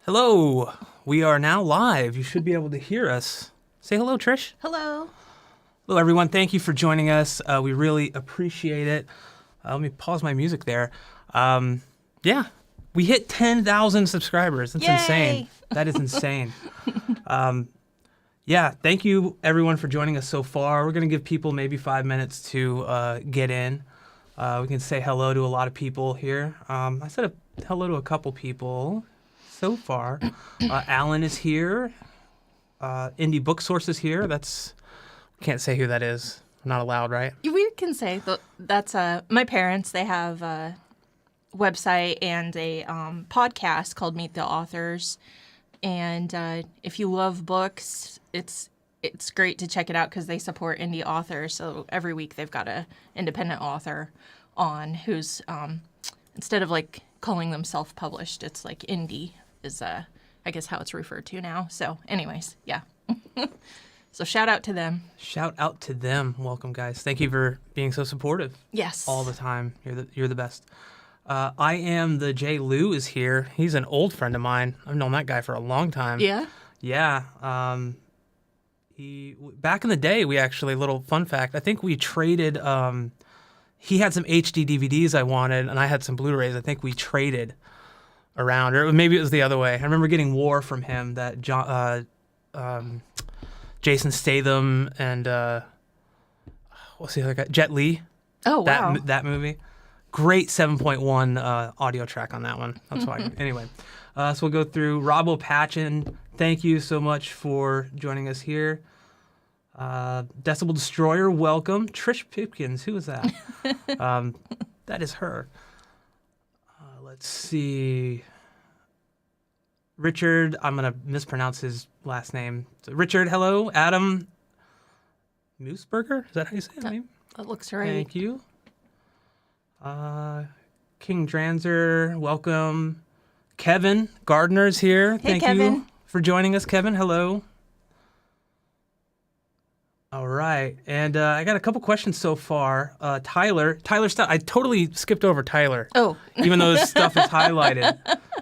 Hello, we are now live. You should be able to hear us. Say hello, Trish. Hello. Hello, everyone. Thank you for joining us. We really appreciate it. Let me pause my music there. Yeah, we hit 10,000 subscribers. That's Yay! insane. That is insane. Yeah, thank you, everyone, for joining us so far. We're going to give people maybe 5 minutes to get in. We can say hello to a lot of people here. I said hello to a couple people so far. Alan is here. Indie Book Source is here. Can't say who that is. Not allowed, right? We can say that's my parents. They have a website and a podcast called Meet the Authors. And if you love books, it's great to check it out because they support indie authors. So every week they've got an independent author on who's instead of like calling them self-published, it's like indie is I guess how it's referred to now. So anyways, yeah. So shout out to them. Shout out to them. Welcome, guys. Thank you for being so supportive. Yes. All the time. You're the best. I am the J. Lou is here. He's an old friend of mine. I've known that guy for a long time. Yeah? Yeah. Back in the day, we actually, little fun fact, I think we traded, he had some HD DVDs I wanted, and I had some Blu-rays. I think we traded around, or maybe it was the other way. I remember getting War from him, that Jason Statham and, what's the other guy? Jet Li. Oh, wow. That movie. Great 7.1 audio track on that one. That's why. Anyway, so we'll go through. Robo Patchin, thank you so much for joining us here. Decibel Destroyer, welcome. Trish Pipkins, who is that? That is her. Let's see. Richard, I'm going to mispronounce his last name. So Richard, hello. Adam Mooseberger, is that how you say his name? That looks right. Thank you. King Dranzer, welcome. Kevin Gardner's here. Hey, Thank Kevin. you for joining us, Kevin. Hello. All right, and I got a couple questions so far. Tyler Stout. I totally skipped over Tyler. Oh. Even though his stuff is highlighted.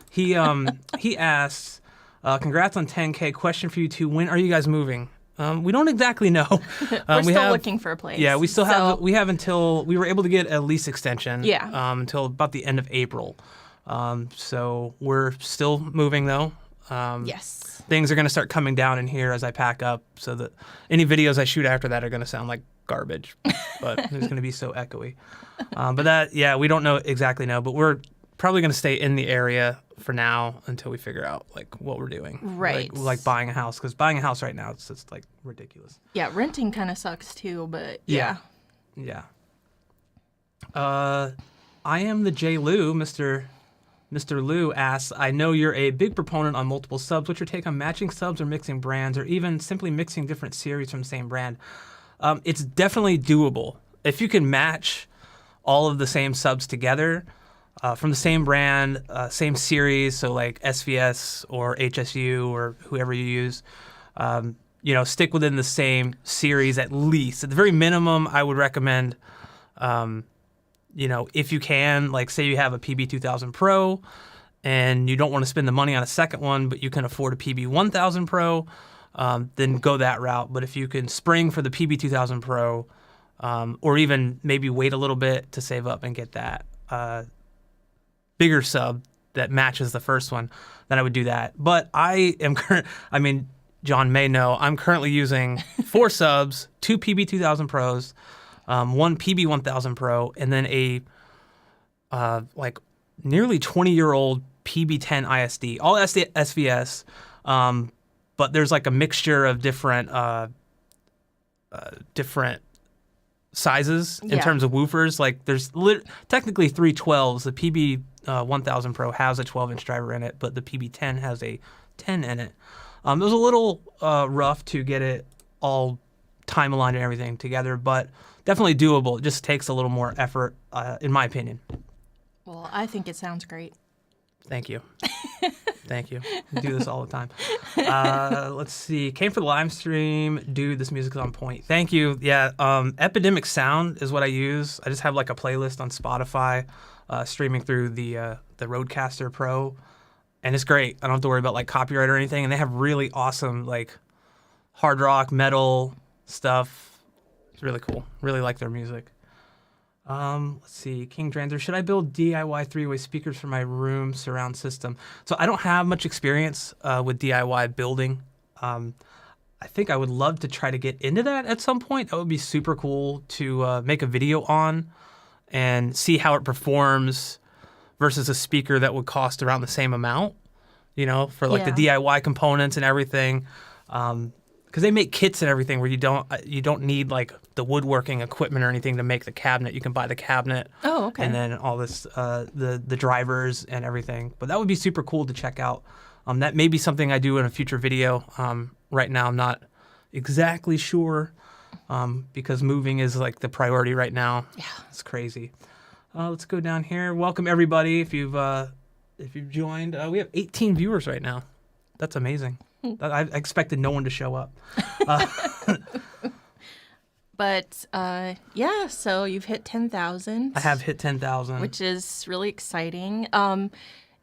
He asks, congrats on 10K. Question for you two: when are you guys moving? We don't exactly know. We're still looking for a place. Yeah, we have until we were able to get a lease extension. Yeah. Until about the end of April. So we're still moving though. Yes. Things are going to start coming down in here as I pack up, so that any videos I shoot after that are going to sound like garbage, but it's going to be so echoey. But that, yeah, we don't exactly know, but we're probably going to stay in the area for now until we figure out like what we're doing. Right. Like buying a house, because buying a house right now, it's just like ridiculous. Yeah, renting kind of sucks too, but yeah. Yeah. I am the J. Lou, Mr. Lou asks, I know you're a big proponent on multiple subs. What's your take on matching subs or mixing brands, or even simply mixing different series from the same brand? It's definitely doable. If you can match all of the same subs together from the same brand, same series, so like SVS or HSU or whoever you use, stick within the same series at least. At the very minimum, I would recommend if you can, like say you have a PB2000 Pro and you don't want to spend the money on a second one, but you can afford a PB1000 Pro, then go that route. But if you can spring for the PB2000 Pro, or even maybe wait a little bit to save up and get that bigger sub that matches the first one, then I would do that. But John may know, I'm currently using 4 subs, 2 PB2000 Pros, 1 PB1000 Pro, and then a nearly 20-year-old PB10-ISD, all SVS, but there's like a mixture of different sizes in terms of woofers. Like there's technically 3 12s. The PB1000 Pro has a 12-inch driver in it, but the PB10 has a 10 in it. It was a little rough to get it all time aligned and everything together, but definitely doable. It just takes a little more effort, in my opinion. Well, I think it sounds great. Thank you. Thank you. We do this all the time. Let's see. Came for the live stream. Dude, this music's on point. Thank you. Yeah, Epidemic Sound is what I use. I just have like a playlist on Spotify, streaming through the Rodecaster Pro and it's great. I don't have to worry about like copyright or anything. And they have really awesome like hard rock, metal stuff. It's really cool. Really like their music. Let's see, King Dranzer. Should I build DIY three-way speakers for my room surround system? So I don't have much experience with DIY building. I think I would love to try to get into that at some point. That would be super cool to make a video on and see how it performs versus a speaker that would cost around the same amount, you know, for like the DIY components and everything. Because they make kits and everything where you don't need like the woodworking equipment or anything to make the cabinet. You can buy the cabinet. Oh, okay. And then all this the drivers and everything. But that would be super cool to check out. That may be something I do in a future video. Right now, I'm not exactly sure because moving is like the priority right now. Yeah, it's crazy. Let's go down here. Welcome everybody. If you've joined, we have 18 viewers right now. That's amazing. I expected no one to show up. But yeah, so you've hit 10,000. I have hit 10,000, which is really exciting.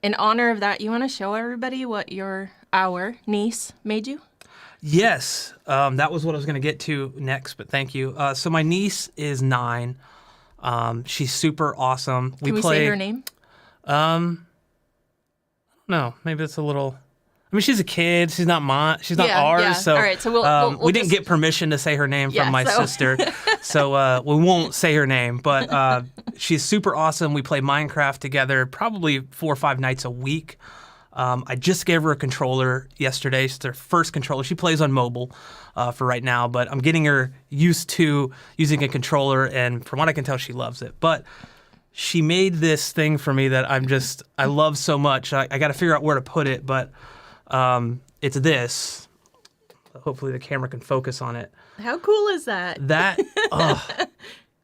In honor of that, you want to show everybody what our niece made you? Yes, that was what I was going to get to next, but thank you. So my niece is 9. She's super awesome. Can we say her name? No, maybe it's a little. I mean, she's a kid. She's not She's not ours. Yeah. So, all right, so we'll we didn't get permission to say her name from my so. sister, so we won't say her name. But she's super awesome. We play Minecraft together, probably 4 or 5 nights a week. I just gave her a controller yesterday. It's her first controller. She plays on mobile for right now, but I'm getting her used to using a controller, and from what I can tell, she loves it. But she made this thing for me that I love so much. I got to figure out where to put it, but it's this. Hopefully the camera can focus on it. How cool is that? That,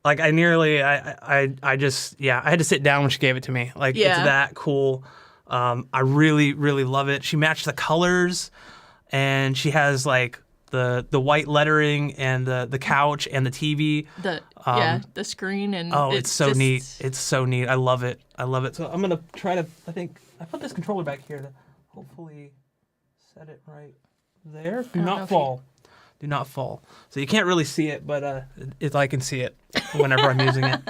like I had to sit down when she gave it to me. Like it's that cool. I really, really love it. She matched the colors, and she has like the white lettering and the couch and the TV. The screen and it's so neat. It's so neat. I love it. So I'm gonna try to. I think I put this controller back here to hopefully set it right there. Do not fall. Do not fall. So you can't really see it, but I can see it whenever I'm using it.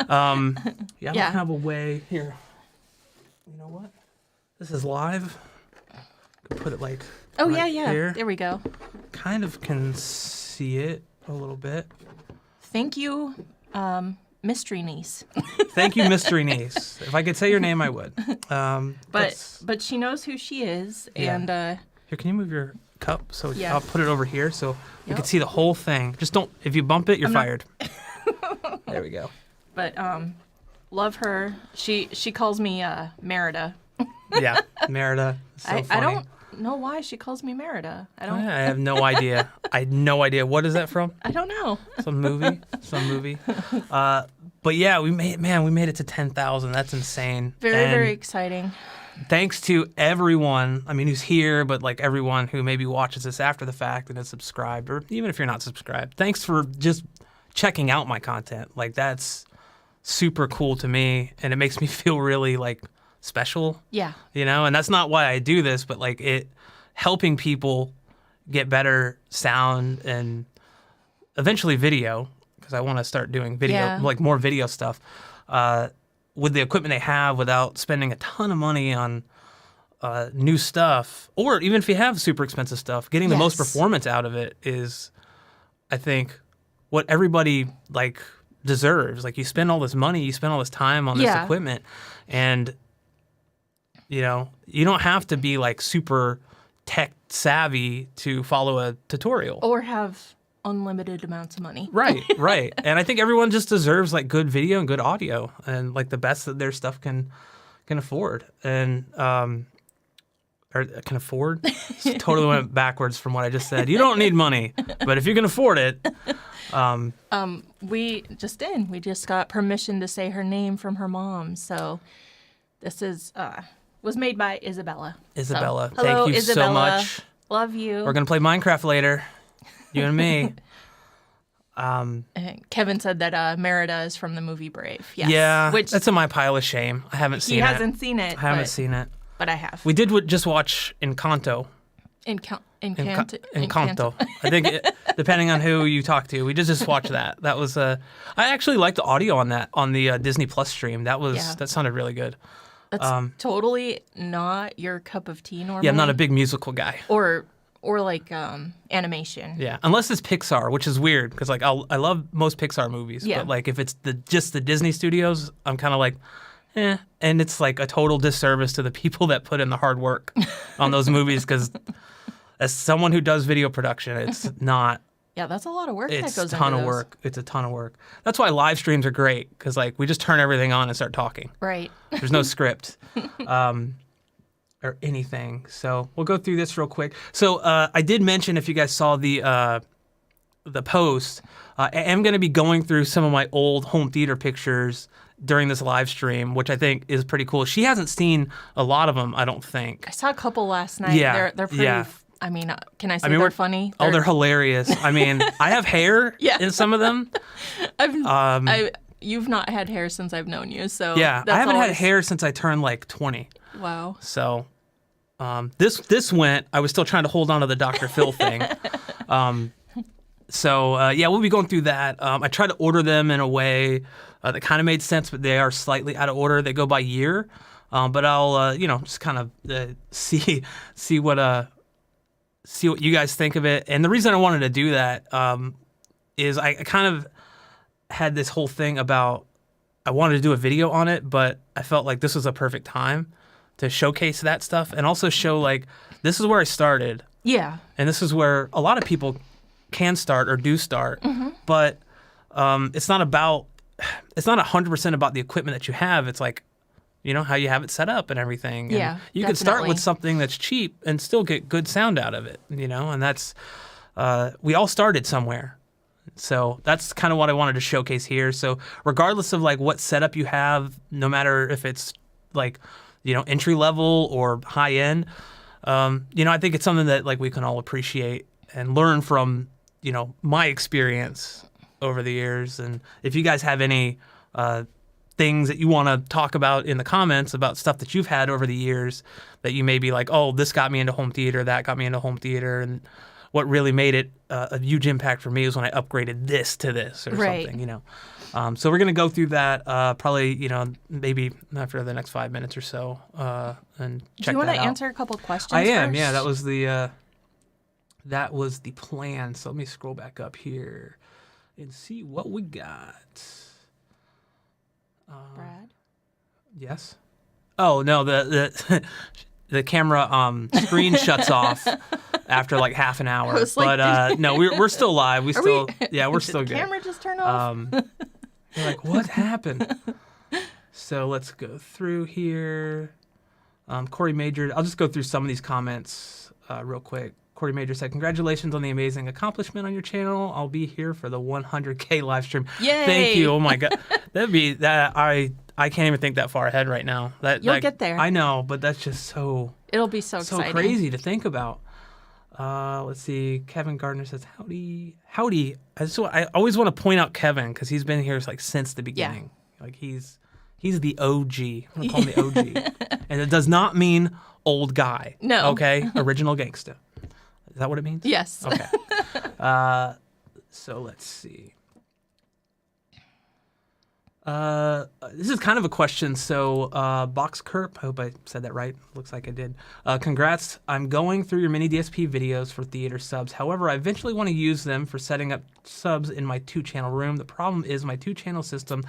I don't have a way here. You know what? This is live. Could put it like there. There we go. Kind of can see it a little bit. Thank you, mystery niece. Thank you, mystery niece. If I could say your name, I would. But she knows who she is, and here, can you move your cup so I'll put it over here so you can see the whole thing. Just don't. If you bump it, you're fired. There we go. But love her. She calls me Merida. Yeah, Merida. So funny. I don't know why she calls me Merida. I have no idea. I have no idea. What is that from? I don't know. Some movie. But yeah, we made it to 10,000. That's insane. Very exciting. Thanks to everyone, I mean, who's here, but like everyone who maybe watches this after the fact and is subscribed, or even if you're not subscribed. Thanks for just checking out my content. Like that's super cool to me, and it makes me feel really like special. Yeah. You know, and that's not why I do this, but like it helping people get better sound and eventually video, because I want to start doing video, like more video stuff with the equipment they have without spending a ton of money on new stuff. Or even if you have super expensive stuff, getting the most performance out of it is, I think, what everybody like deserves. Like you spend all this money, you spend all this time on this equipment, and you know, you don't have to be like super tech savvy to follow a tutorial. Or have unlimited amounts of money. Right. And I think everyone just deserves like good video and good audio and like the best that their stuff can afford. And or can afford? Totally went backwards from what I just said. You don't need money, but if you can afford it. We just got permission to say her name from her mom. So this was made by Isabella. Isabella, so, hello, thank you Isabella. so much. Love you. We're gonna play Minecraft later, you and me. Kevin said that Merida is from the movie Brave. Yes. Yeah, which that's in my pile of shame. I haven't seen it. He hasn't seen it. I haven't seen it. but I have. We did just watch Encanto. Encanto. I think depending on who you talk to, we just watched that. That was I actually liked the audio on that on the Disney Plus stream. That sounded really good. That's totally not your cup of tea normally. Yeah, I'm not a big musical guy. Or like animation. Yeah, unless it's Pixar, which is weird because like I love most Pixar movies, but like if it's just the Disney studios, I'm kind of like, and it's like a total disservice to the people that put in the hard work on those movies because as someone who does video production, it's not. Yeah, that's a lot of work that goes into It's a ton of work. It's a ton of work. That's why live streams are great because like we just turn everything on and start talking. Right. There's no script or anything. So we'll go through this real quick. So I did mention if you guys saw the post, I am going to be going through some of my old home theater pictures during this live stream, which I think is pretty cool. She hasn't seen a lot of them, I don't think. I saw a couple last night. Yeah, they're pretty. yeah. I mean, can I say they're funny? They're hilarious. I mean, I have hair in some of them. You've not had hair since I've known you, so yeah, I haven't had hair since I turned like 20. Wow. So this went. I was still trying to hold on to the Dr. Phil thing. So we'll be going through that. I tried to order them in a way that kind of made sense, but they are slightly out of order. They go by year, but I'll just kind of see what you guys think of it. And the reason I wanted to do that is I kind of had this whole thing about I wanted to do a video on it, but I felt like this was a perfect time to showcase that stuff and also show like this is where I started. Yeah. And this is where a lot of people can start or do start, but it's not 100% about the equipment that you have. It's like, how you have it set up and everything. And yeah, you can start with something that's cheap and still get good sound out of it, and that's, we all started somewhere. So that's kind of what I wanted to showcase here. So regardless of like what setup you have, no matter if it's like, entry level or high end, I think it's something that like we can all appreciate and learn from, my experience over the years. And if you guys have any, things that you want to talk about in the comments about stuff that you've had over the years that you may be like, oh, this got me into home theater, that got me into home theater, and what really made it a huge impact for me was when I upgraded this to this or something, So we're going to go through that probably, maybe after the next 5 minutes or so and check that out. Do you want to answer a couple questions I am, first? yeah. That was the plan. So let me scroll back up here and see what we got. Brad? Yes. Oh no, the camera screen shuts off after like half an hour. But no, we're still live. We're still good. The camera just turned off. You're like, what happened? So let's go through here. Corey Major, I'll just go through some of these comments real quick. Corey Major said, congratulations on the amazing accomplishment on your channel. I'll be here for the 100K live stream. Yay! Thank you. Oh my God. I can't even think that far ahead right now. You'll get there. I know, but that's just so... It'll be so exciting. So crazy to think about. Let's see. Kevin Gardner says, howdy. Howdy. I always want to point out Kevin because he's been here like since the beginning. Yeah. Like he's the OG. I'm going to call him the OG. And it does not mean old guy. No. Okay? Original gangsta. Is that what it means? Yes. Okay. So let's see. This is kind of a question. So, Box Kerp, I hope I said that right. Looks like I did. Congrats. I'm going through your mini DSP videos for theater subs. However, I eventually want to use them for setting up subs in my 2-channel room. The problem is my 2-channel system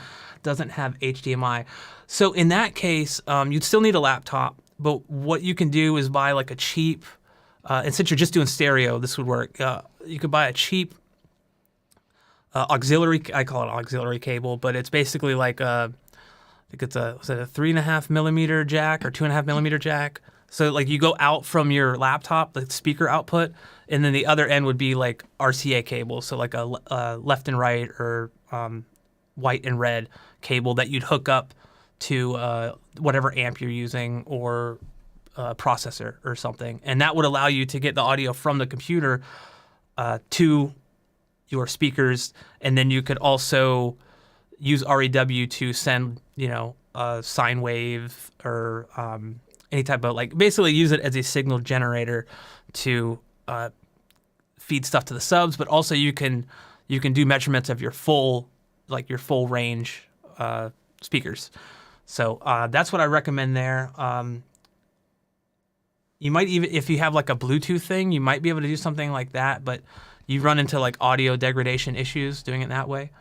doesn't have HDMI. So in that case, you'd still need a laptop. But what you can do is buy like a cheap, and since you're just doing stereo, this would work. You could buy a cheap auxiliary, I call it auxiliary cable, but it's basically like I think it's a 3.5 millimeter jack or 2.5 millimeter jack. So like you go out from your laptop, the speaker output, and then the other end would be like RCA cable, so like a left and right or white and red cable that you'd hook up to whatever amp you're using or processor or something, and that would allow you to get the audio from the computer to your speakers, and then you could also use REW to send, a sine wave or any type of like basically use it as a signal generator to feed stuff to the subs, but also you can do measurements of your full range speakers. So that's what I recommend there. You might even, if you have like a Bluetooth thing, you might be able to do something like that, but you run into like audio degradation issues doing it that way.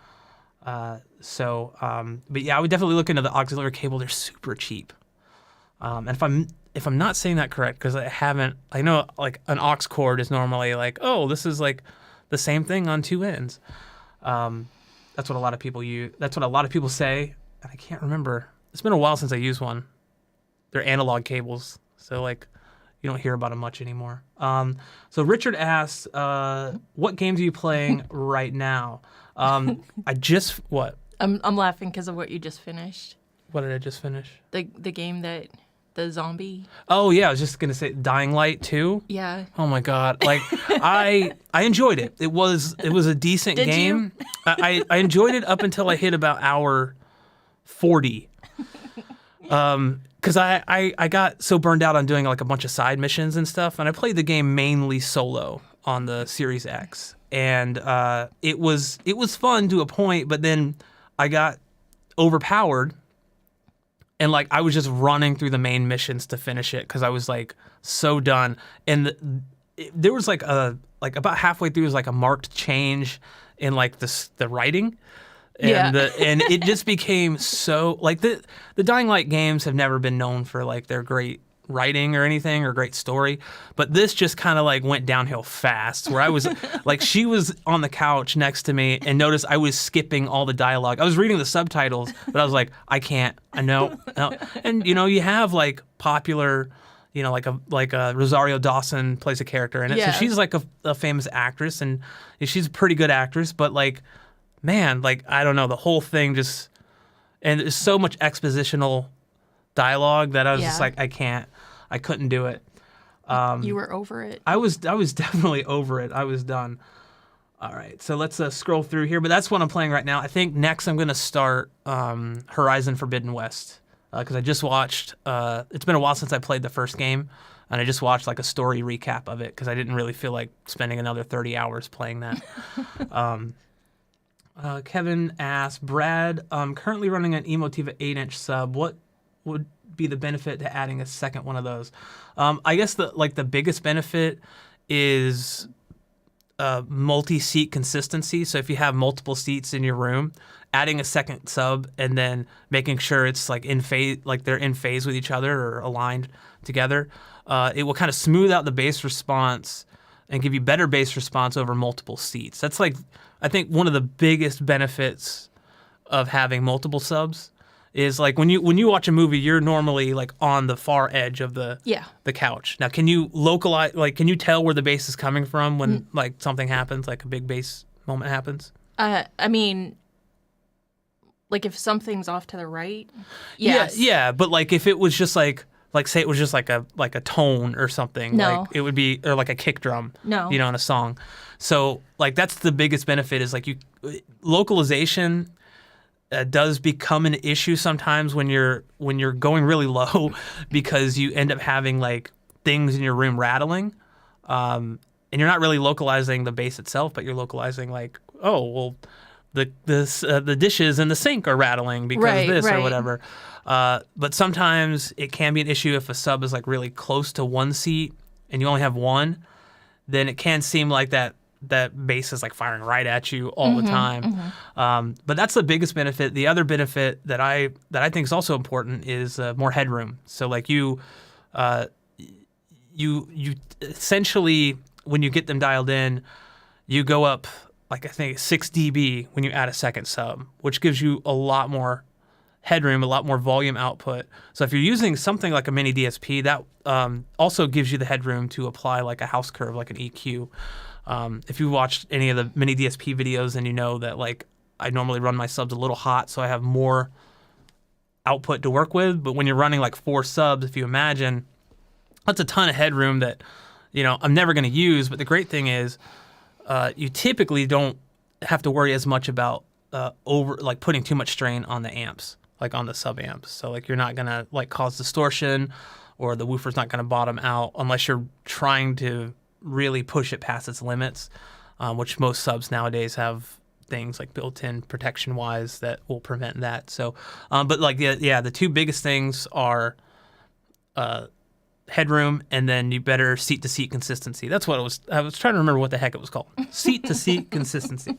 But yeah, I would definitely look into the auxiliary cable. They're super cheap. And if I'm not saying that correct, because I know like an aux cord is normally like, oh, this is like the same thing on two ends. That's what a lot of people use. That's what a lot of people say, and I can't remember. It's been a while since I used one. They're analog cables, so like you don't hear about them much anymore. So Richard asks, what games are you playing right now? What? I'm laughing because of what you just finished. What did I just finish? The game that the zombie. Oh yeah, I was just gonna say Dying Light 2. Yeah. Oh my god, like I enjoyed it. It was a decent Did game. I enjoyed it up until I hit about hour 40. Because I got so burned out on doing like a bunch of side missions and stuff, and I played the game mainly solo on the Series X, and it was fun to a point, but then I got overpowered, and like I was just running through the main missions to finish it because I was like so done, and there was like about halfway through was like a marked change in like the writing. And and it just became so like the Dying Light games have never been known for like their great writing or anything or great story, but this just kind of like went downhill fast where I was like she was on the couch next to me and noticed I was skipping all the dialogue. I was reading the subtitles, but I was like, I can't. I know. And you have like popular, like a Rosario Dawson plays a character in it. Yeah. So she's like a famous actress and she's a pretty good actress, but like man, like, I don't know, the whole thing just, and there's so much expositional dialogue that I was just like, I couldn't do it. You were over it. I was definitely over it. I was done. All right, so let's scroll through here, but that's what I'm playing right now. I think next I'm going to start Horizon Forbidden West, because I just watched, it's been a while since I played the first game, and I just watched like a story recap of it, because I didn't really feel like spending another 30 hours playing that. Kevin asks, Brad, currently running an Emotiva 8-inch sub. What would be the benefit to adding a second one of those? I guess the biggest benefit is multi-seat consistency. So if you have multiple seats in your room, adding a second sub and then making sure it's like in phase, like they're in phase with each other or aligned together, it will kind of smooth out the bass response and give you better bass response over multiple seats. That's like, I think one of the biggest benefits of having multiple subs is like when you watch a movie, you're normally like on the far edge of the couch. Now, can you localize, like, can you tell where the bass is coming from when like something happens, like a big bass moment happens? I mean, like if something's off to the right, yes. Yeah, but like if it was just like say it was just like a tone or something, no. Like it would be, or like a kick drum, no, in a song. So like that's the biggest benefit is like localization does become an issue sometimes when you're going really low because you end up having like things in your room rattling, and you're not really localizing the bass itself, but you're localizing like, oh well, the dishes in the sink are rattling because of this or whatever. But sometimes it can be an issue if a sub is like really close to one seat and you only have one, then it can seem like that bass is like firing right at you all the time. But that's the biggest benefit. The other benefit that I think is also important is more headroom. So like you essentially, when you get them dialed in, you go up like I think 6 dB when you add a second sub, which gives you a lot more headroom, a lot more volume output. So if you're using something like a mini DSP, that also gives you the headroom to apply like a house curve, like an EQ. If you watched any of the mini DSP videos, then you know that like I normally run my subs a little hot, so I have more output to work with. But when you're running like 4 subs, if you imagine, that's a ton of headroom that I'm never going to use. But the great thing is, you typically don't have to worry as much about putting too much strain on the amps, like on the sub amps. So like you're not gonna like cause distortion or the woofer's not going to bottom out unless you're trying to really push it past its limits, which most subs nowadays have things like built-in protection-wise that will prevent that. So, but like the two biggest things are headroom, and then you better seat-to-seat consistency. That's what it was. I was trying to remember what the heck it was called. Seat-to-seat consistency.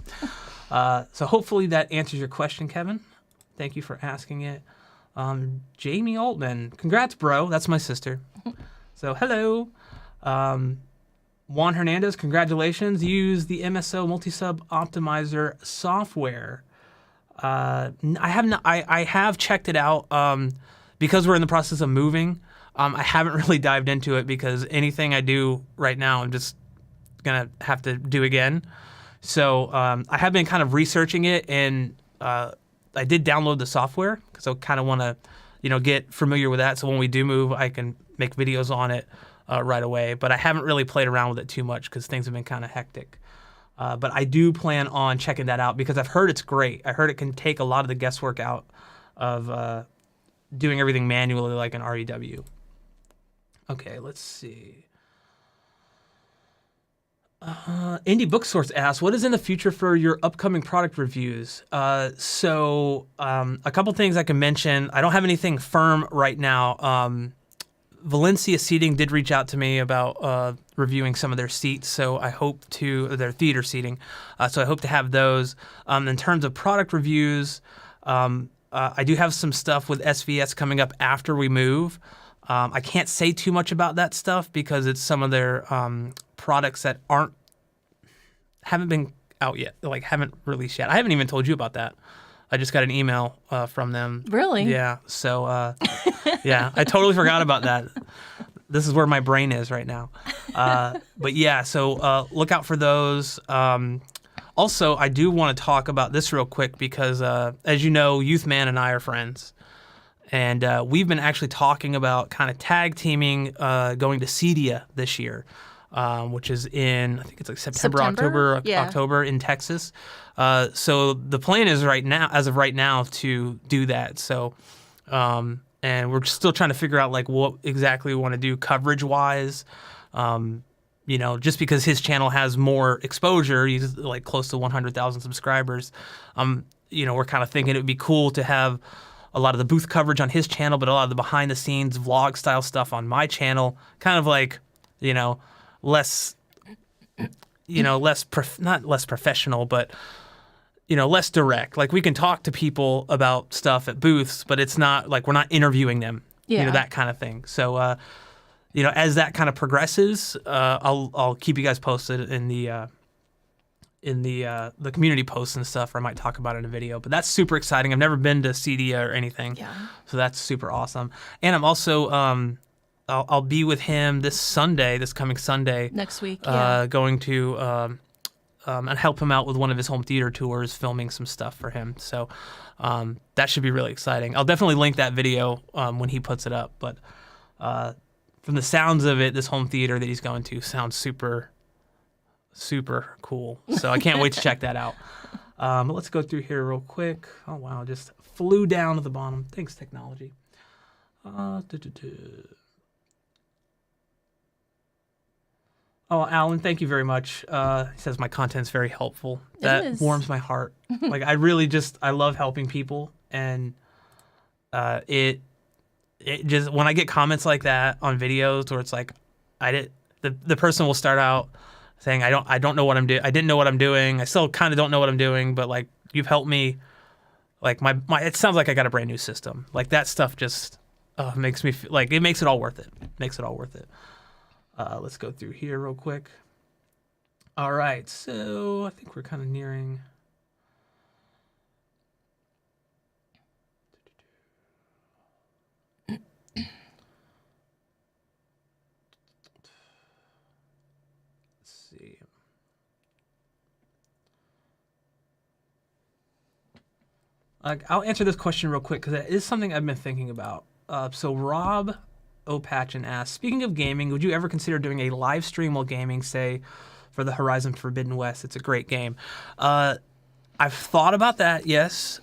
So hopefully that answers your question, Kevin. Thank you for asking it. Jamie Altman, congrats, bro. That's my sister. So hello. Juan Hernandez, congratulations. Use the MSO multi-sub optimizer software. I have checked it out because we're in the process of moving. I haven't really dived into it because anything I do right now, I'm just gonna have to do again. So I have been kind of researching it, and I did download the software because I kind of want to, get familiar with that. So when we do move, I can make videos on it right away. But I haven't really played around with it too much because things have been kind of hectic. But I do plan on checking that out because I've heard it's great. I heard it can take a lot of the guesswork out of doing everything manually like an REW. Okay, let's see. Indie Book Source asks, what is in the future for your upcoming product reviews? So a couple things I can mention. I don't have anything firm right now. Valencia Seating did reach out to me about reviewing some of their seats, so I hope their theater seating. So I hope to have those. In terms of product reviews, I do have some stuff with SVS coming up after we move. I can't say too much about that stuff because it's some of their products that haven't been out yet, like haven't released yet. I haven't even told you about that. I just got an email from them. Really? Yeah. So, yeah, I totally forgot about that. This is where my brain is right now. But yeah, so look out for those. Also, I do want to talk about this real quick because, as you know, Youthman and I are friends. And we've been actually talking about kind of tag teaming going to CEDIA this year, which is in, I think it's like September? October in Texas. So the plan is as of right now, to do that. So, and we're still trying to figure out like what exactly we want to do coverage-wise. Just because his channel has more exposure, he's like close to 100,000 subscribers. We're kind of thinking it would be cool to have a lot of the booth coverage on his channel, but a lot of the behind the scenes vlog style stuff on my channel, kind of like, less, not less professional, but, less direct. Like we can talk to people about stuff at booths, but it's not like we're not interviewing them, that kind of thing. So, as that kind of progresses, I'll keep you guys posted in the community posts and stuff, or I might talk about it in a video. But that's super exciting. I've never been to CEDIA or anything, so that's super awesome. And I'm also I'll be with him this coming Sunday next week. Going to and help him out with one of his home theater tours, filming some stuff for him. So that should be really exciting. I'll definitely link that video when he puts it up. But from the sounds of it, this home theater that he's going to sounds super cool. So I can't wait to check that out. But let's go through here real quick. Oh, wow. Just flew down to the bottom. Thanks, technology. Oh, Alan, thank you very much. He says my content's very helpful. That warms my heart. Like, I love helping people. And it just, when I get comments like that on videos where it's like, the person will start out saying, I don't know what I'm doing. I didn't know what I'm doing. I still kind of don't know what I'm doing, but like you've helped me. Like my it sounds like I got a brand new system. Like that stuff just makes me feel like it makes it all worth it. Let's go through here real quick. All right, so I think we're kind of nearing. I'll answer this question real quick because it is something I've been thinking about. So Rob Opatchin asks, speaking of gaming, would you ever consider doing a live stream while gaming, say, for the Horizon Forbidden West? It's a great game. I've thought about that, yes.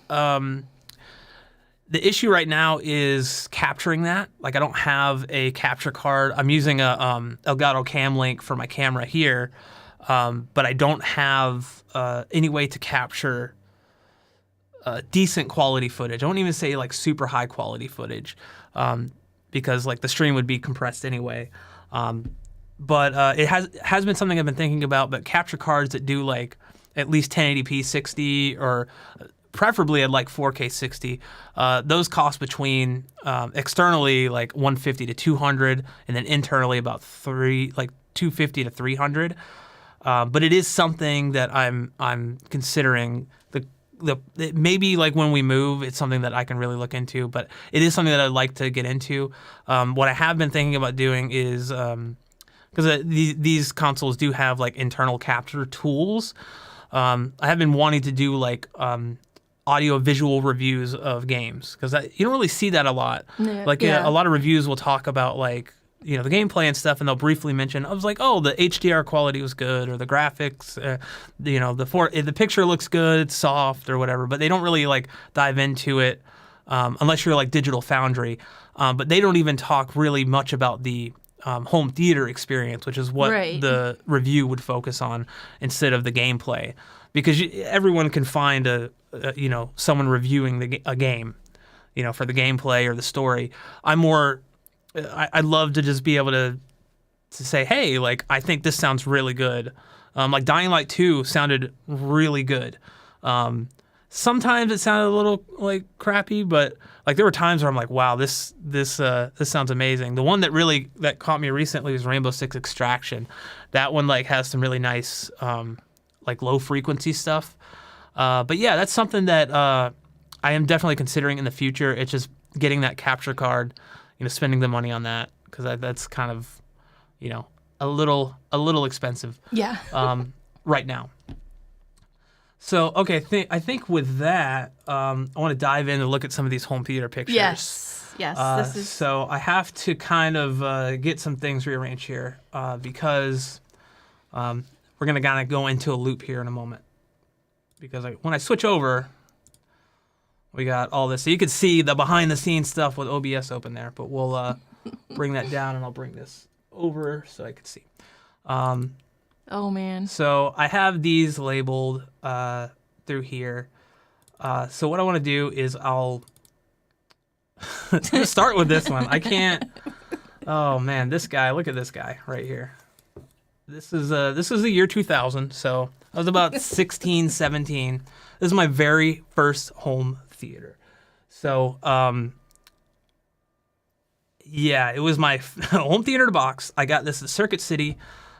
The issue right now is capturing that. Like I don't have a capture card. I'm using a Elgato Cam Link for my camera here, but I don't have any way to capture decent quality footage. I won't even say like super high quality footage, because like the stream would be compressed anyway. But it has been something I've been thinking about. But capture cards that do like at least 1080p 60 or preferably at like 4K 60. Those cost between externally like 150 to 200, and then internally about 250 to 300. But it is something that I'm considering. Maybe like when we move, it's something that I can really look into. But it is something that I'd like to get into. What I have been thinking about doing is because these consoles do have like internal capture tools. I have been wanting to do like audio visual reviews of games, because you don't really see that a lot. A lot of reviews will talk about like the gameplay and stuff, and they'll briefly mention, I was like, oh, the HDR quality was good, or the graphics, the picture looks good, it's soft or whatever, but they don't really like dive into it unless you're like Digital Foundry. But they don't even talk really much about the home theater experience, which is what the review would focus on instead of the gameplay, because everyone can find someone reviewing a game, for the gameplay or the story. I'd love to just be able to say, hey, like, I think this sounds really good. Like Dying Light 2 sounded really good. Sometimes it sounded a little like crappy, but like there were times where I'm like, wow, this sounds amazing. The one that caught me recently was Rainbow Six Extraction. That one like has some really nice like low frequency stuff. But yeah, that's something that I am definitely considering in the future. It's just getting that capture card, spending the money on that, because that's kind of, a little expensive. Yeah. Right now. So, okay, I think with that, I want to dive in and look at some of these home theater pictures. Yes. So I have to kind of get some things rearranged here because we're going to kind of go into a loop here in a moment. Because when I switch over, we got all this. So you can see the behind-the-scenes stuff with OBS open there, but we'll bring that down, and I'll bring this over so I can see. Oh, man. So I have these labeled through here. So what I want to do is I'll start with this one. I can't. Oh man, this guy. Look at this guy right here. This is the year 2000. So I was about 16, 17. This is my very first home theater. So yeah, it was my home theater in a box. I got this at Circuit City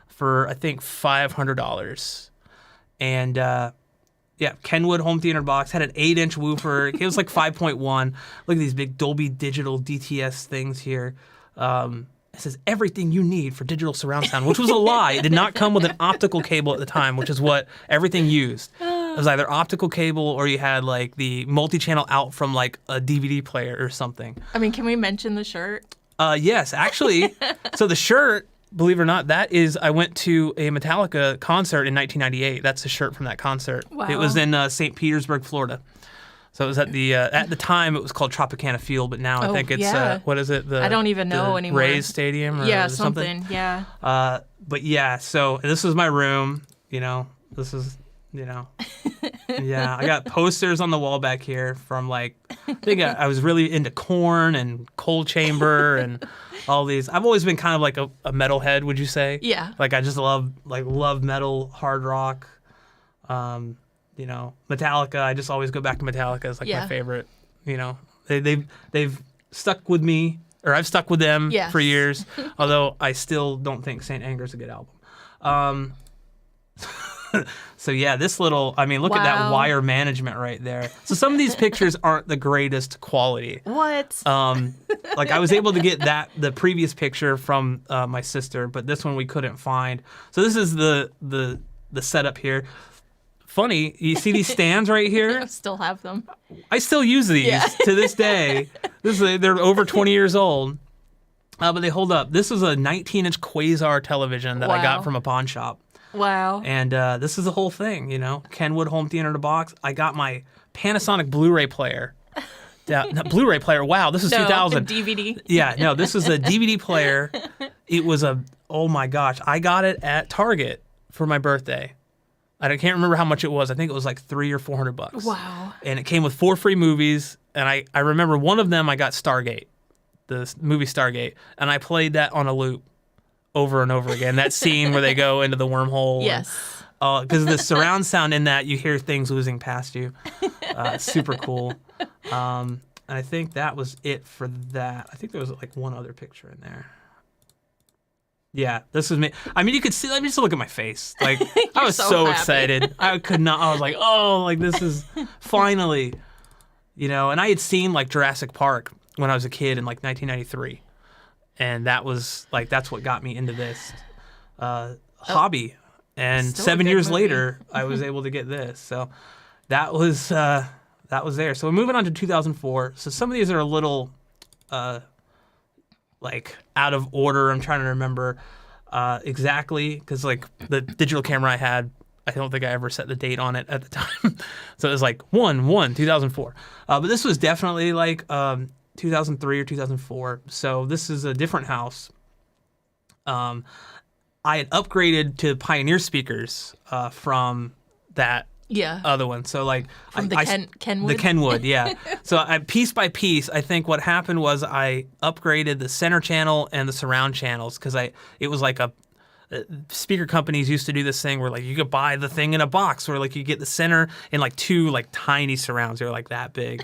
for I think $500, and yeah, Kenwood home theater box, had an 8-inch woofer. It was like 5.1. Look at these big Dolby Digital DTS things here. It says everything you need for digital surround sound, which was a lie. It did not come with an optical cable at the time, which is what everything used. It was either optical cable or you had like the multi-channel out from like a DVD player or something. I mean, can we mention the shirt? Yes, actually. So the shirt, believe it or not, I went to a Metallica concert in 1998. That's the shirt from that concert. Wow. It was in St. Petersburg, Florida. So it was at the time it was called Tropicana Field, but now I think it's what is it? I don't even know anymore. Rays Stadium or something. Yeah. But yeah, so this is my room. This is yeah. I got posters on the wall back here from like I think I was really into Korn and Cold Chamber and all these. I've always been kind of like a metalhead, would you say? Yeah. Like I just love metal, hard rock. Metallica. I just always go back to Metallica as like my favorite. They've stuck with me, or I've stuck with them for years. Although I still don't think Saint Anger is a good album. So yeah, look at that wire management right there. So some of these pictures aren't the greatest quality. What? Like I was able to get the previous picture from my sister, but this one we couldn't find. So this is the setup here. Funny, you see these stands right here? I still have them. I still use these to this day. They're over 20 years old, but they hold up. This is a 19-inch Quasar television that I got from a pawn shop. Wow. And this is the whole thing, Kenwood home theater in a box. I got my Panasonic Blu-ray player Blu-ray player. Wow, this is No, 2000. DVD. Yeah, no, this was a DVD player. It was oh my gosh, I got it at Target for my birthday. I can't remember how much it was. I think it was like $300 or $400. Wow. And it came with 4 free movies. And I remember one of them I got Stargate, the movie Stargate, and I played that on a loop over and over again. That scene where they go into the wormhole. Yes. Because the surround sound in that, you hear things whizzing past you. Super cool. And I think that was it for that. I think there was like one other picture in there. Yeah, this was me. I mean, you could see, let me just look at my face. Like, I was so happy. excited. I could not, I was like, oh, like this is finally, you know, and I had seen like Jurassic Park when I was a kid in like 1993. And that was like, that's what got me into this hobby. And Still a 7 good years movie. later, I was able to get this. So that was there. So we're moving on to 2004. So some of these are a little like out of order. I'm trying to remember exactly because like the digital camera I had, I don't think I ever set the date on it at the time. So it was like 2004. But this was definitely like 2003 or 2004. So this is a different house. I had upgraded to Pioneer speakers from that Yeah. other one. So like From the Kenwood? The Kenwood, yeah. So piece by piece, I think what happened was I upgraded the center channel and the surround channels because it was like speaker companies used to do this thing where like you could buy the thing in a box where like you get the center and like 2 like tiny surrounds. They're like that big.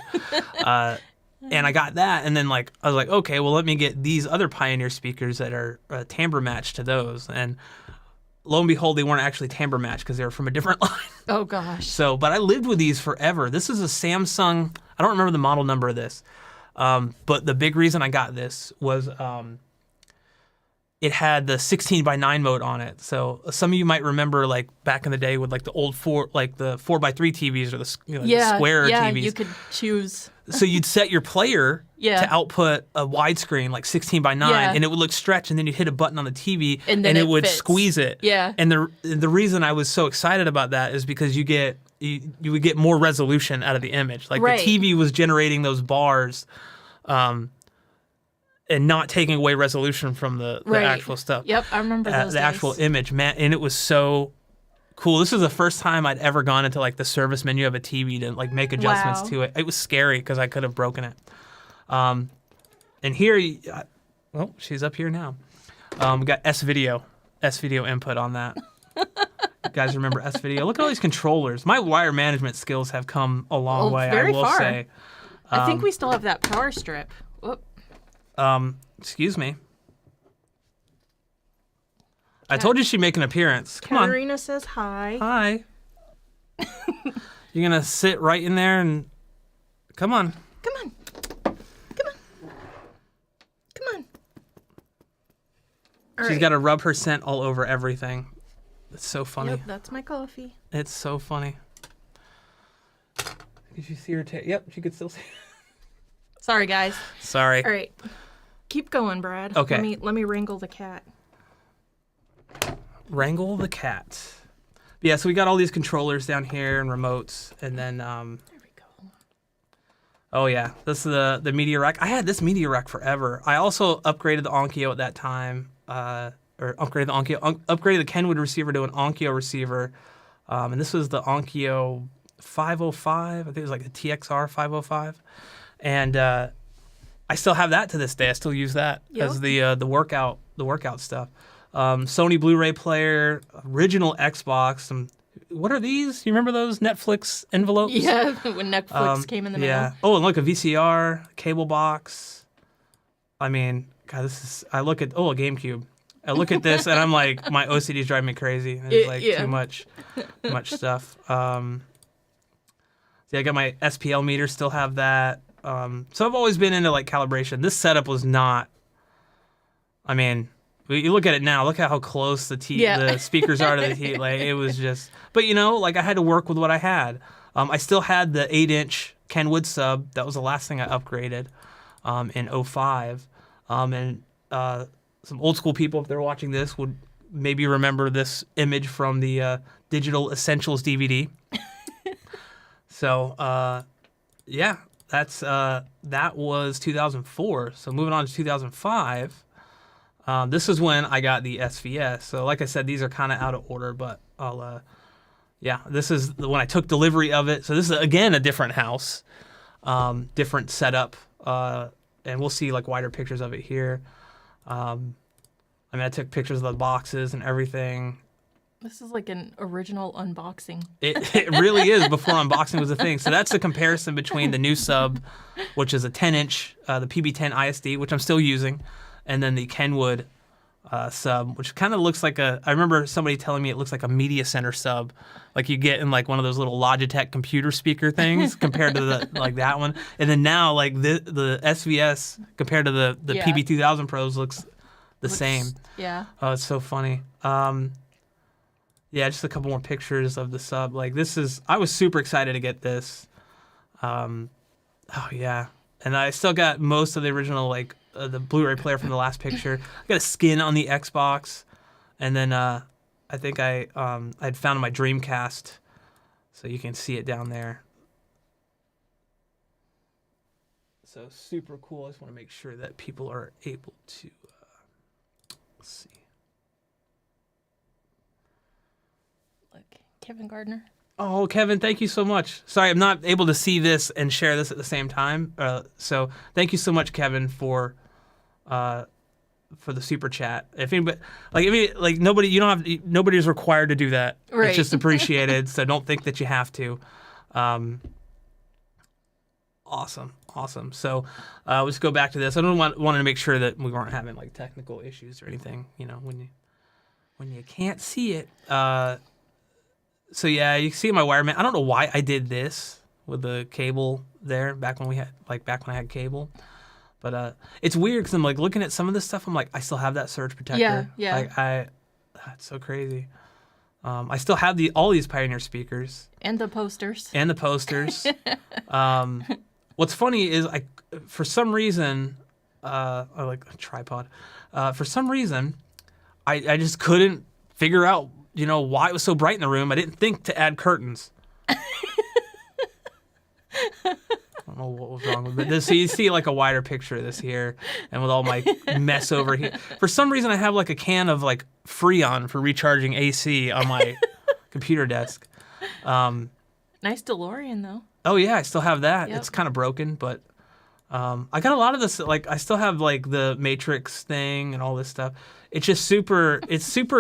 And I got that, and then like I was like, okay, well let me get these other Pioneer speakers that are timbre matched to those. And lo and behold, they weren't actually timbre matched because they were from a different line. Oh gosh. So, but I lived with these forever. This is a Samsung. I don't remember the model number of this, but the big reason I got this was it had the 16:9 mode on it. So some of you might remember like back in the day with like the old 4x3 TVs or the the square TVs. You could choose. So you'd set your player Yeah. to output a widescreen like 16:9, Yeah. and it would look stretched, and then you'd hit a button on the TV, And then it it would fits. squeeze it. Yeah. And the reason I was so excited about that is because you would get more resolution out of the image. Like Right. the TV was generating those bars, and not taking away resolution from the Right. actual stuff. Yep, I remember those The days. actual image, man, and it was so cool. This was the first time I'd ever gone into like the service menu of a TV to like make adjustments Wow. to it. It was scary because I could have broken it. And here, oh, she's up here now. We got S-Video input on that. You guys remember S-Video? Look at all these controllers. My wire management skills have come a long way, very I will far. say. I think we still have that power strip. Whoop. Excuse me. I told you she'd make an appearance. Come on. Katarina says hi. Hi. You're going to sit right in there and... Come on. Come on. Come on. Come on. All She's right. got to rub her scent all over everything. It's so funny. Yep, that's my coffee. It's so funny. Did you see her tail? Yep, she could still see. Sorry, guys. Sorry. All right. Keep going, Brad. Okay. Let me wrangle the cat. Wrangle the cat. Yeah, so we got all these controllers down here and remotes, and then There we go. oh yeah, this is the media rack. I had this media rack forever. I also upgraded the Onkyo at that time, or upgraded the Onkyo, upgraded the Kenwood receiver to an Onkyo receiver, and this was the Onkyo 505. I think it was like the TXR 505, and I still have that to this day. I still use that as the workout stuff. Sony Blu-ray player, original Xbox. What are these? You remember those Netflix envelopes? Yeah, when Netflix came in the mail. Oh, and look, a VCR, cable box. I mean, God, I look at, a GameCube. I look at this and I'm like, my OCD's driving me crazy. It's like Yeah. too much stuff. So I got my SPL meter, still have that. So I've always been into like calibration. This setup was not, I mean, you look at it now, look at how close the speakers are to the TV. Like, it was just, but like I had to work with what I had. I still had the 8-inch Kenwood sub. That was the last thing I upgraded in 2005. And some old school people, if they're watching this, would maybe remember this image from the Digital Essentials DVD. So, yeah, that was 2004. So moving on to 2005. This is when I got the SVS. So like I said, these are kind of out of order, but this is when I took delivery of it. So this is, again, a different house, different setup, and we'll see like wider pictures of it here. I took pictures of the boxes and everything. This is like an original unboxing. It really is before unboxing was a thing. So that's the comparison between the new sub, which is a 10-inch, the PB10-ISD, which I'm still using, and then the Kenwood sub, which kind of looks like I remember somebody telling me it looks like a media center sub, like you get in like one of those little Logitech computer speaker things compared to the like that one. And then now like the SVS compared to the PB2000 Pros looks the same. Yeah. Oh, it's so funny. Just a couple more pictures of the sub. Like I was super excited to get this. And I still got most of the original like the Blu-ray player from the last picture. I got a skin on the Xbox, and then I think I'd found my Dreamcast, so you can see it down there. So super cool. I just want to make sure that people are able to see. Look, Kevin Gardner. Oh, Kevin, thank you so much. Sorry, I'm not able to see this and share this at the same time. So thank you so much, Kevin, for the super chat. If anybody, nobody's required to do that. Right. It's just appreciated. So don't think that you have to. Awesome. So let's go back to this. I wanted to make sure that we weren't having like technical issues or anything. You know, when you can't see it. So yeah, you can see my wire man. I don't know why I did this with the cable there back when I had cable, but it's weird because I'm like looking at some of this stuff. I'm like, I still have that surge protector. Yeah. That's so crazy. I still have all these Pioneer speakers and the posters. What's funny is for some reason, I like a tripod. For some reason, I just couldn't figure out. You know, why it was so bright in the room. I didn't think to add curtains. I don't know what was wrong with it. So you see like a wider picture of this here, and with all my mess over here. For some reason, I have like a can of like Freon for recharging AC on my computer desk. Nice DeLorean though. Oh yeah, I still have that. Yep. It's kind of broken, but I got a lot of this. Like I still have like the Matrix thing and all this stuff. It's just super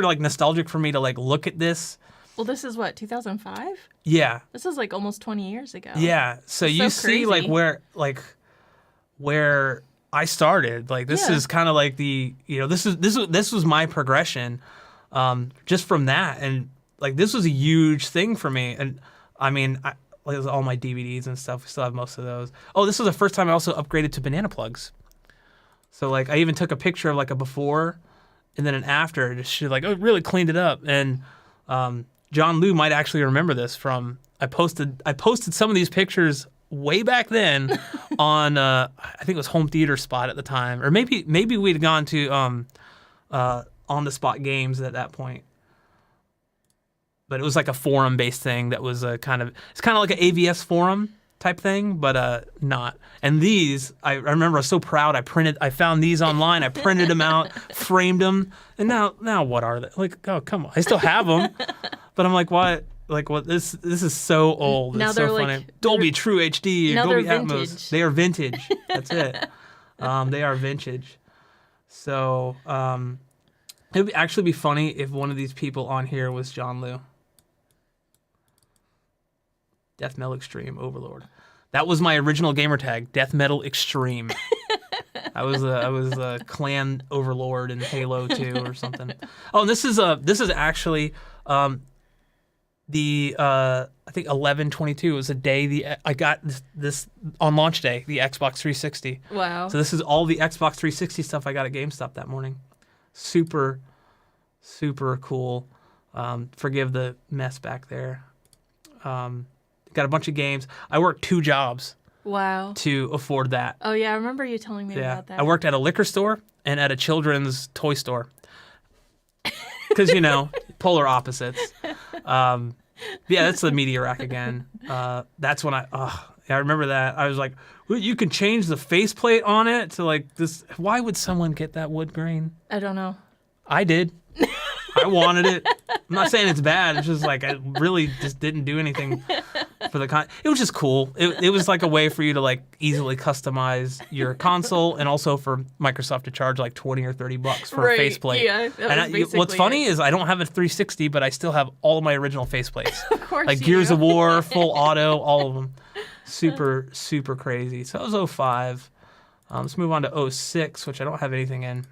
like nostalgic for me to like look at this. Well, this is what, 2005? Yeah. This is like almost 20 years ago. Yeah. So That's you so see crazy. where I started. Like this is kind of like this was my progression just from that, and like this was a huge thing for me. And I mean, like all my DVDs and stuff, we still have most of those. Oh, this was the first time I also upgraded to banana plugs. So like I even took a picture of like a before and then an after, just like really cleaned it up. And John Liu might actually remember this from I posted some of these pictures way back then on I think it was Home Theater Spot at the time, or maybe we'd gone to On the Spot Games at that point. But it was like a forum based thing that was it's kind of like an AVS forum type thing, but not. And these, I remember I was so proud. I found these online. I printed them out, framed them, and now what are they? Like, oh come on, I still have them, but I'm like, what? Like, what? This is so old. Now it's they're so like, funny. Dolby True HD, now Dolby they're Atmos. vintage. They are vintage. That's it. They are vintage. So it would actually be funny if one of these people on here was John Liu. Death Metal Extreme Overlord. That was my original gamer tag, Death Metal Extreme. I was a clan overlord in Halo 2 or something. Oh, and this is actually the I think 11/22 was the day I got this on launch day, the Xbox 360. Wow. So this is all the Xbox 360 stuff I got at GameStop that morning. Super, super cool. Forgive the mess back there. Got a bunch of games. I worked 2 jobs Wow. to afford that. Oh yeah, I remember you telling me about that. I worked at a liquor store and at a children's toy store. Because, polar opposites. Yeah, that's the media rack again. That's when I remember that. I was like, well, you can change the faceplate on it to like this. Why would someone get that wood grain? I don't know. I did. I wanted it. I'm not saying it's bad. It's just like I really just didn't do anything for the It was just cool. It was like a way for you to like easily customize your console, and also for Microsoft to charge like $20 or $30 for a faceplate. Yeah, that was what's funny is I don't have a 360, but I still have all of my original faceplates. Of course, like you Gears do. of War, full auto, all of them. Super, super crazy. So that was 05. Let's move on to 06, which I don't have anything in.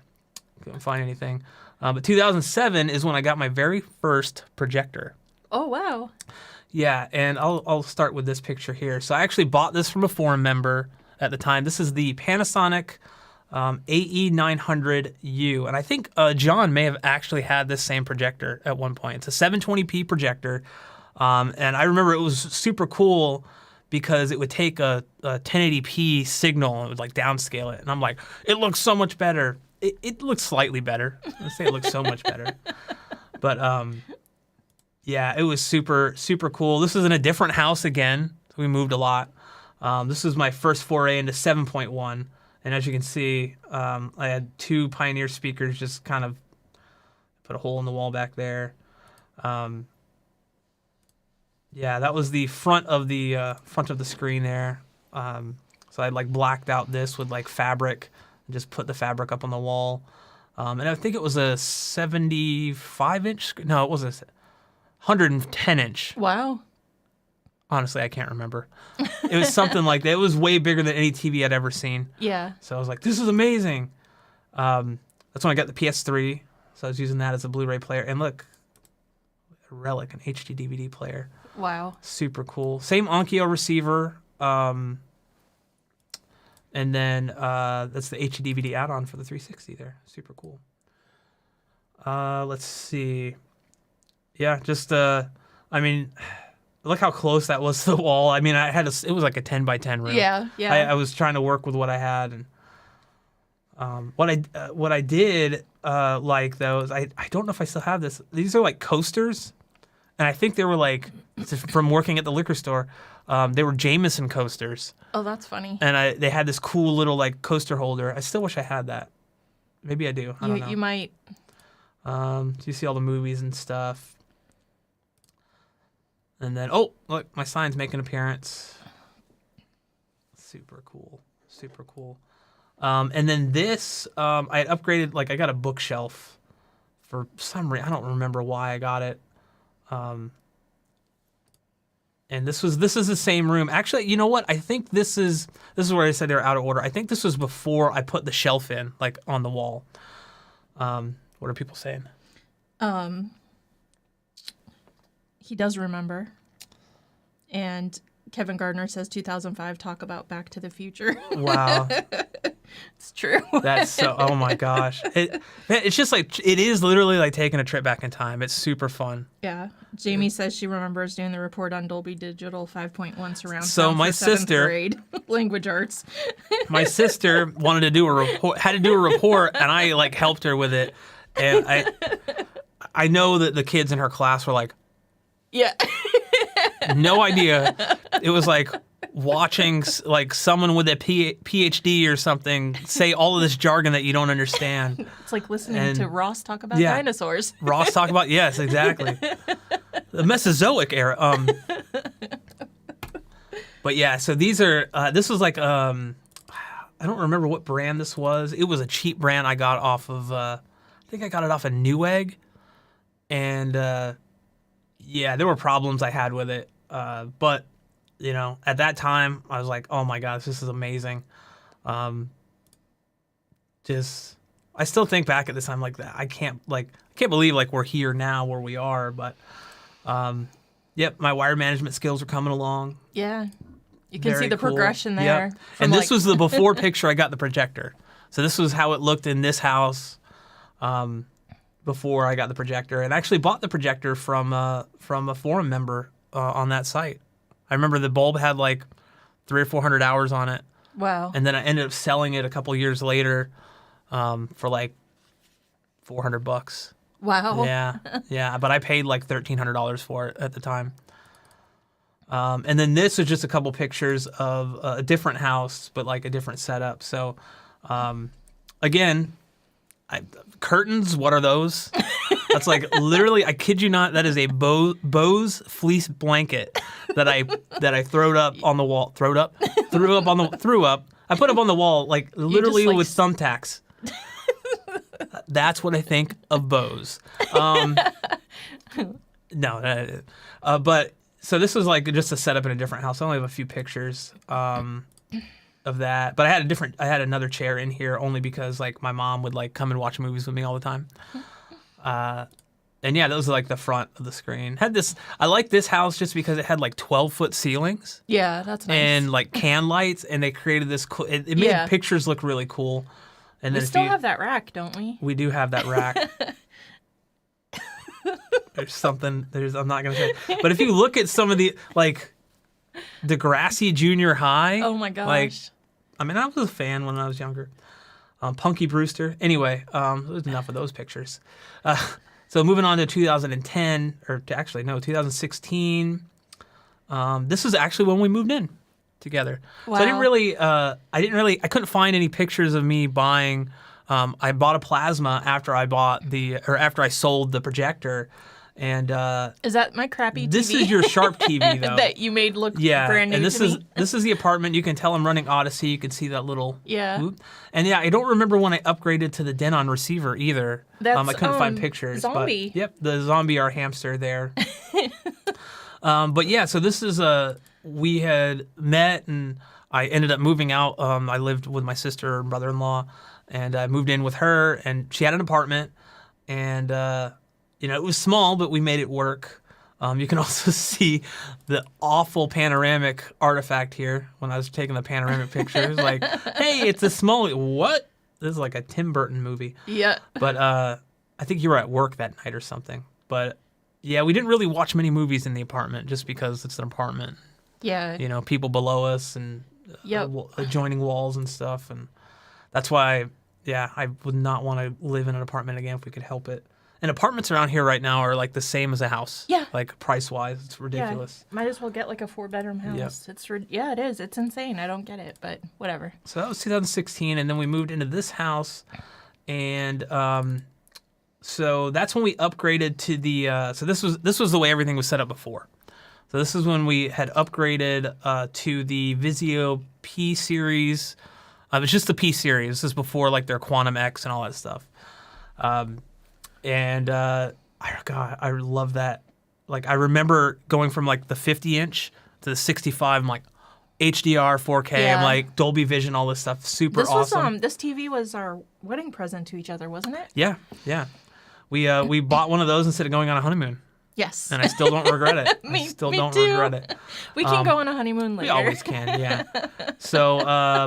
Couldn't find anything. But 2007 is when I got my very first projector. Oh, wow. Yeah, and I'll start with this picture here. So I actually bought this from a forum member at the time. This is the Panasonic AE900U, and I think John may have actually had this same projector at one point. It's a 720p projector, and I remember it was super cool because it would take a 1080p signal and it would like downscale it, and I'm like, it looks so much better. It looks slightly better. Let's say it looks so much better, but yeah, it was super, super cool. This is in a different house again. So we moved a lot. This was my first foray into 7.1. And as you can see, I had 2 Pioneer speakers, just kind of put a hole in the wall back there. Yeah, that was the front of the screen there. So I like blacked out this with like fabric and just put the fabric up on the wall. And I think it was a 75-inch. No, it was a 110-inch. Wow. Honestly, I can't remember. It was something like that. It was way bigger than any TV I'd ever seen. Yeah. So I was like, this is amazing. That's when I got the PS3. So I was using that as a Blu-ray player. And look, a Relic, an HD DVD player. Wow. Super cool. Same Onkyo receiver. And then that's the HD DVD add-on for the 360 there. Super cool. Let's see. Yeah, just, I mean, look how close that was to the wall. I mean, it was like a 10 by 10 room. Yeah, yeah. I was trying to work with what I had. And what I did like, though, is I don't know if I still have this. These are like coasters. And I think they were like, from working at the liquor store, they were Jameson coasters. Oh, that's funny. And they had this cool little like coaster holder. I still wish I had that. Maybe I do. I don't know. You might. So you see all the movies and stuff. And then, oh, look, my sign's making an appearance. Super cool. Super cool. And then this, I had upgraded, like I got a bookshelf for some reason. I don't remember why I got it. And this is the same room. Actually, you know what? I think this is where I said they were out of order. I think this was before I put the shelf in, like on the wall. What are people saying? He does remember. And Kevin Gardner says 2005, talk about Back to the Future. Wow. It's true. That's so, oh my gosh. It's just like, it is literally like taking a trip back in time. It's super fun. Yeah. Jamie says she remembers doing the report on Dolby Digital 5.1 surround So sound my for 7th sister- grade language arts. My sister wanted to do a report, had to do a report, and I like helped her with it. And I know that the kids in her class were like, Yeah. no idea. It was like watching like someone with a PhD or something say all of this jargon that you don't understand. It's like listening And- to Ross talk about yeah. dinosaurs. Ross talk about, yes, exactly. The Mesozoic era. But yeah, so these are, this was like, I don't remember what brand this was. It was a cheap brand I got off of, I think I got it off of Newegg. And yeah, there were problems I had with it. But, you know, at that time, I was like, oh my gosh, this is amazing. I still think back at this time like that. I can't believe like we're here now where we are. But, yep, my wire management skills are coming along. Yeah. You can Very see the cool. progression there. Yep. And this was the before picture I got the projector. So this was how it looked in this house before I got the projector. And I actually bought the projector from a forum member on that site. I remember the bulb had like 300 or 400 hours on it. Wow. And then I ended up selling it a couple years later for like $400. Wow. Yeah, yeah. But I paid like $1,300 for it at the time. And then this is just a couple pictures of a different house, but like a different setup. So, again, curtains, what are those? That's like literally, I kid you not, that is a Bose fleece blanket that I threw up on the wall. Threw up. I put up on the wall like literally with thumbtacks. That's what I think of Bose. No, but so this was like just a setup in a different house. I only have a few pictures of that, but I had another chair in here only because like my mom would like come and watch movies with me all the time. And yeah, those are like the front of the screen. I like this house just because it had like 12-foot ceilings. Yeah, that's nice. And like can lights, and they created this cool. It made pictures look really cool. And we then still have that rack, don't we? We do have that rack. I'm not gonna say, but if you look at some of the like Degrassi Junior High. Oh my gosh. Like, I mean, I was a fan when I was younger. Punky Brewster. Anyway, there's enough of those pictures. So moving on to 2010, 2016. This is actually when we moved in together. Wow. So I couldn't find any pictures of me buying. I bought a plasma after I sold the projector. And is that my crappy TV? This is your Sharp TV, though. That you made look brand new and to me? This is the apartment. You can tell I'm running Odyssey. You can see that little loop. And yeah, I don't remember when I upgraded to the Denon receiver either. I couldn't find pictures. Zombie. But, yep, the zombie, our hamster there. But yeah, so this is we had met and I ended up moving out. I lived with my sister and brother-in-law, and I moved in with her, and she had an apartment, and it was small, but we made it work. You can also see the awful panoramic artifact here when I was taking the panoramic pictures. Like, hey, it's a small. What? This is like a Tim Burton movie. Yeah. But I think you were at work that night or something. But yeah, we didn't really watch many movies in the apartment just because it's an apartment. Yeah. People below us and adjoining walls and stuff. And that's why, I would not want to live in an apartment again if we could help it. And apartments around here right now are like the same as a house. Yeah. Like price-wise, it's ridiculous. Yeah. Might as well get like a 4-bedroom house. Yep. It is. It's insane. I don't get it, but whatever. So that was 2016, and then we moved into this house, and so that's when we upgraded to the. So this was the way everything was set up before. So this is when we had upgraded to the Vizio P series. It was just the P series. This is before like their Quantum X and all that stuff. And I love that. Like, I remember going from like the 50-inch to the 65. I'm like, HDR, 4K. Yeah. I'm like Dolby Vision, all this stuff. Super awesome. This TV was our wedding present to each other, wasn't it? Yeah. We bought one of those instead of going on a honeymoon. Yes. And I still don't regret it. me too. Regret it. We can go on a honeymoon later. We always can, yeah. So,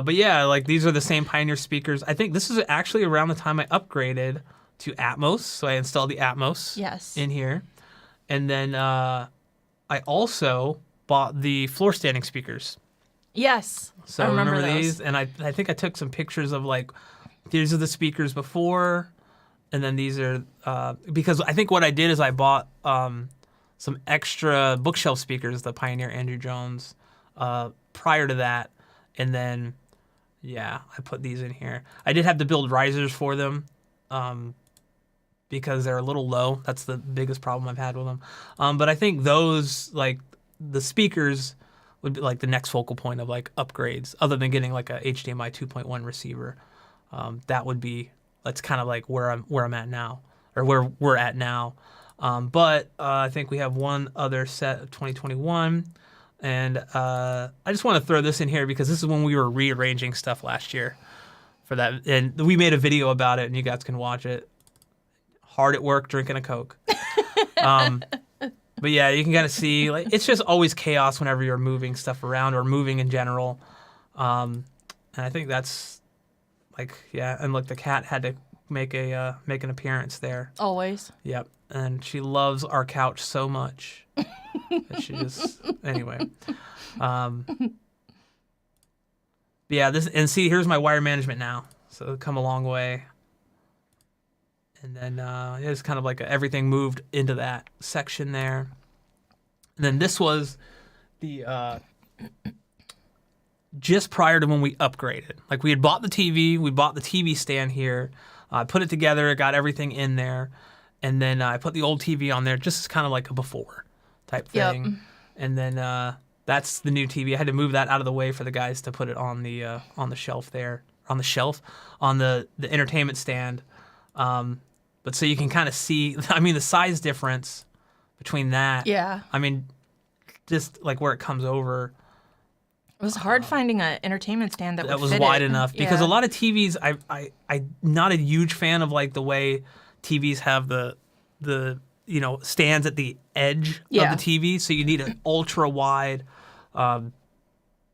but yeah, like these are the same Pioneer speakers. I think this is actually around the time I upgraded to Atmos. So I installed the Atmos in here. And then I also bought the floor standing speakers. Yes. So I remember these. And I think I took some pictures of like, these are the speakers before. And then these are, because I think what I did is I bought some extra bookshelf speakers, the Pioneer Andrew Jones, prior to that. And then, I put these in here. I did have to build risers for them because they're a little low. That's the biggest problem I've had with them. But I think those, like, the speakers would be like the next focal point of like upgrades, other than getting like a HDMI 2.1 receiver. That's kind of like where I'm at now, or where we're at now. But I think we have one other set of 2021, and I just want to throw this in here because this is when we were rearranging stuff last year for that, and we made a video about it, and you guys can watch it. Hard at work drinking a Coke. But yeah, you can kind of see like it's just always chaos whenever you're moving stuff around or moving in general, and I think that's. Like, and look, the cat had to make an appearance there. Always. Yep, and she loves our couch so much that she just anyway. Here's my wire management now. So it's come a long way. And then it's kind of like everything moved into that section there. And then this was just prior to when we upgraded. Like we had bought the TV, we bought the TV stand here, put it together, got everything in there, and then I put the old TV on there just as kind of like a before type thing. Yep. And then that's the new TV. I had to move that out of the way for the guys to put it on the shelf there, on the entertainment stand. But so you can kind of see, I mean, the size difference between that. Yeah. I mean, just like where it comes over. It was hard finding an entertainment stand that was fit wide it. enough because a lot of TVs, I'm not a huge fan of like the way TVs have the stands at the edge of the TV, so you need an ultra wide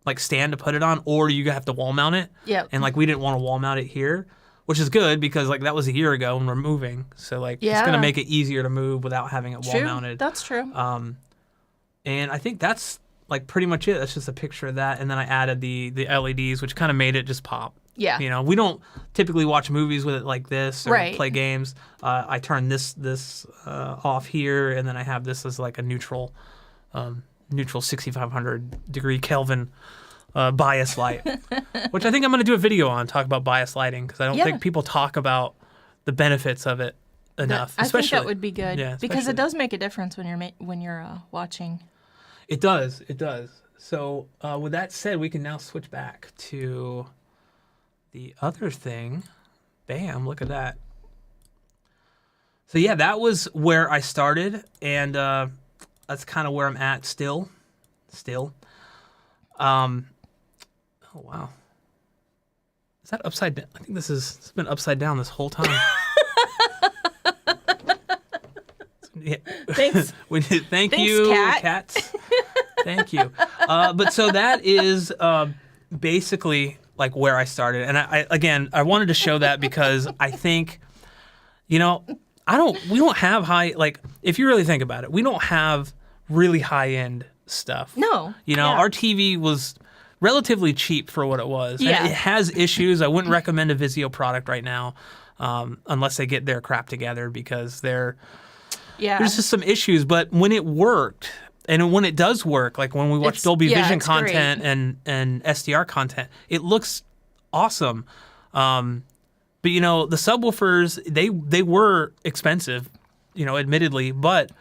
like stand to put it on, or you have to wall mount it. Yep. And like we didn't want to wall mount it here, which is good because like that was a year ago and we're moving, so like it's gonna make it easier to move without having it wall mounted. That's true. And I think that's like pretty much it. That's just a picture of that, and then I added the LEDs, which kind of made it just pop. Yeah. You know, we don't typically watch movies with it like this or play games. I turn this off here, and then I have this as like a neutral 6,500 degree Kelvin bias light, which I think I'm going to do a video on, talk about bias lighting, because I don't think people talk about the benefits of it enough. I think that would be good, yeah, because it does make a difference when you're watching. It does. It does. So with that said, we can now switch back to the other thing. Bam, look at that. So yeah, that was where I started, and that's kind of where I'm at still. Oh wow. Is that upside down? I think it's been upside down this whole time. Yeah. Thanks. Thank you, Kat. cats. Thank you. But so that is basically like where I started, and I wanted to show that because I think, we don't have high, like if you really think about it, we don't have really high end stuff. No. Our TV was relatively cheap for what it was. Yeah. And it has issues. I wouldn't recommend a Vizio product right now, unless they get their crap together, because there's just some issues. But when it worked, and when it does work, like when we watch Dolby Vision content and SDR content, it looks awesome. But the subwoofers, they were expensive, admittedly, but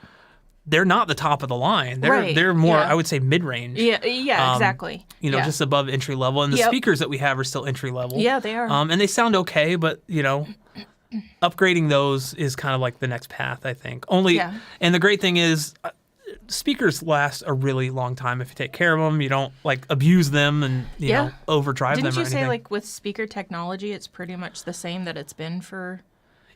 they're not the top of the line. They're more, I would say, mid-range. Yeah, exactly. Just above entry level. And the speakers that we have are still entry level. Yeah, they are. And they sound okay, but upgrading those is kind of like the next path, I think. And the great thing is, speakers last a really long time if you take care of them. You don't like abuse them and overdrive them or anything. Didn't you say like with speaker technology, it's pretty much the same that it's been for?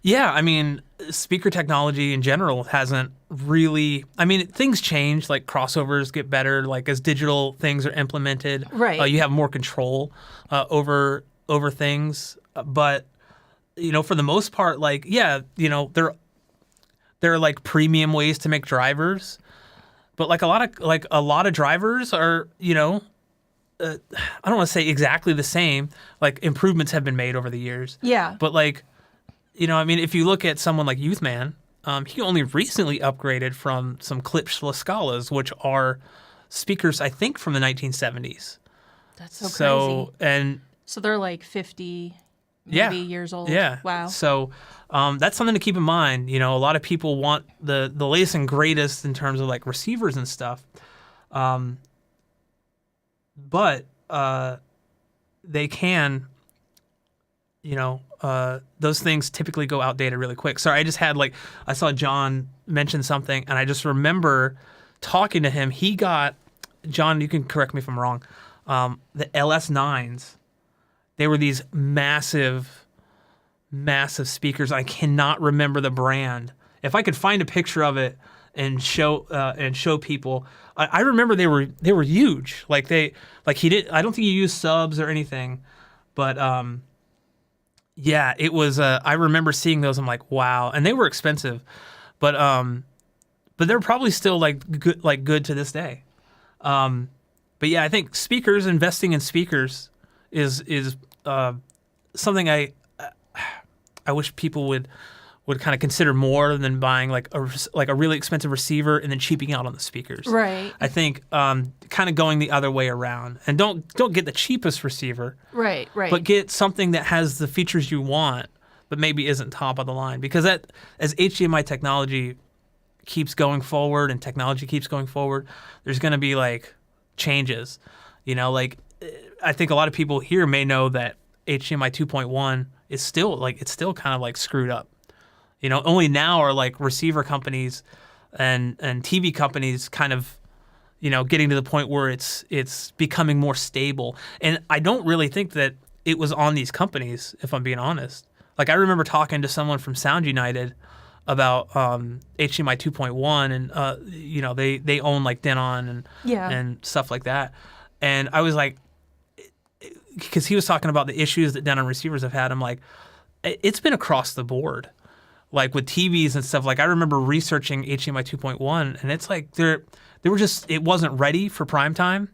Yeah, I mean, speaker technology in general hasn't really. I mean, things change. Like crossovers get better. Like as digital things are implemented, you have more control over things. But for the most part, like there are like premium ways to make drivers. But like a lot of drivers are, I don't want to say exactly the same. Like improvements have been made over the years. Yeah. But like, if you look at someone like Youthman, he only recently upgraded from some Klipsch La Scalas, which are speakers, I think, from the 1970s. That's so crazy. So they're like 50 maybe years old. Yeah. Wow. So that's something to keep in mind. A lot of people want the latest and greatest in terms of like receivers and stuff. But they can, those things typically go outdated really quick. Sorry, I just had I saw John mention something, and I just remember talking to him. He got, John, you can correct me if I'm wrong, the LS9s. They were these massive speakers. I cannot remember the brand. If I could find a picture of it and show people, I remember they were huge. He did. I don't think he used subs or anything, but it was. I remember seeing those. I'm like, wow, and they were expensive, but they're probably still good to this day. But yeah, I think investing in speakers is something I wish people would kind of consider more than buying like a really expensive receiver and then cheaping out on the speakers. Right. I think kind of going the other way around, and don't get the cheapest receiver. Right. But get something that has the features you want, but maybe isn't top of the line. Because as HDMI technology keeps going forward and technology keeps going forward, there's going to be like changes. Like I think a lot of people here may know that HDMI 2.1 is still kind of like screwed up. Only now are like receiver companies and TV companies kind of, getting to the point where it's becoming more stable. And I don't really think that it was on these companies, if I'm being honest. Like I remember talking to someone from Sound United about HDMI 2.1, and they own like Denon and stuff like that. And I was like, because he was talking about the issues that Denon receivers have had. I'm like, it's been across the board. Like with TVs and stuff, like I remember researching HDMI 2.1, and it's like it wasn't ready for prime time,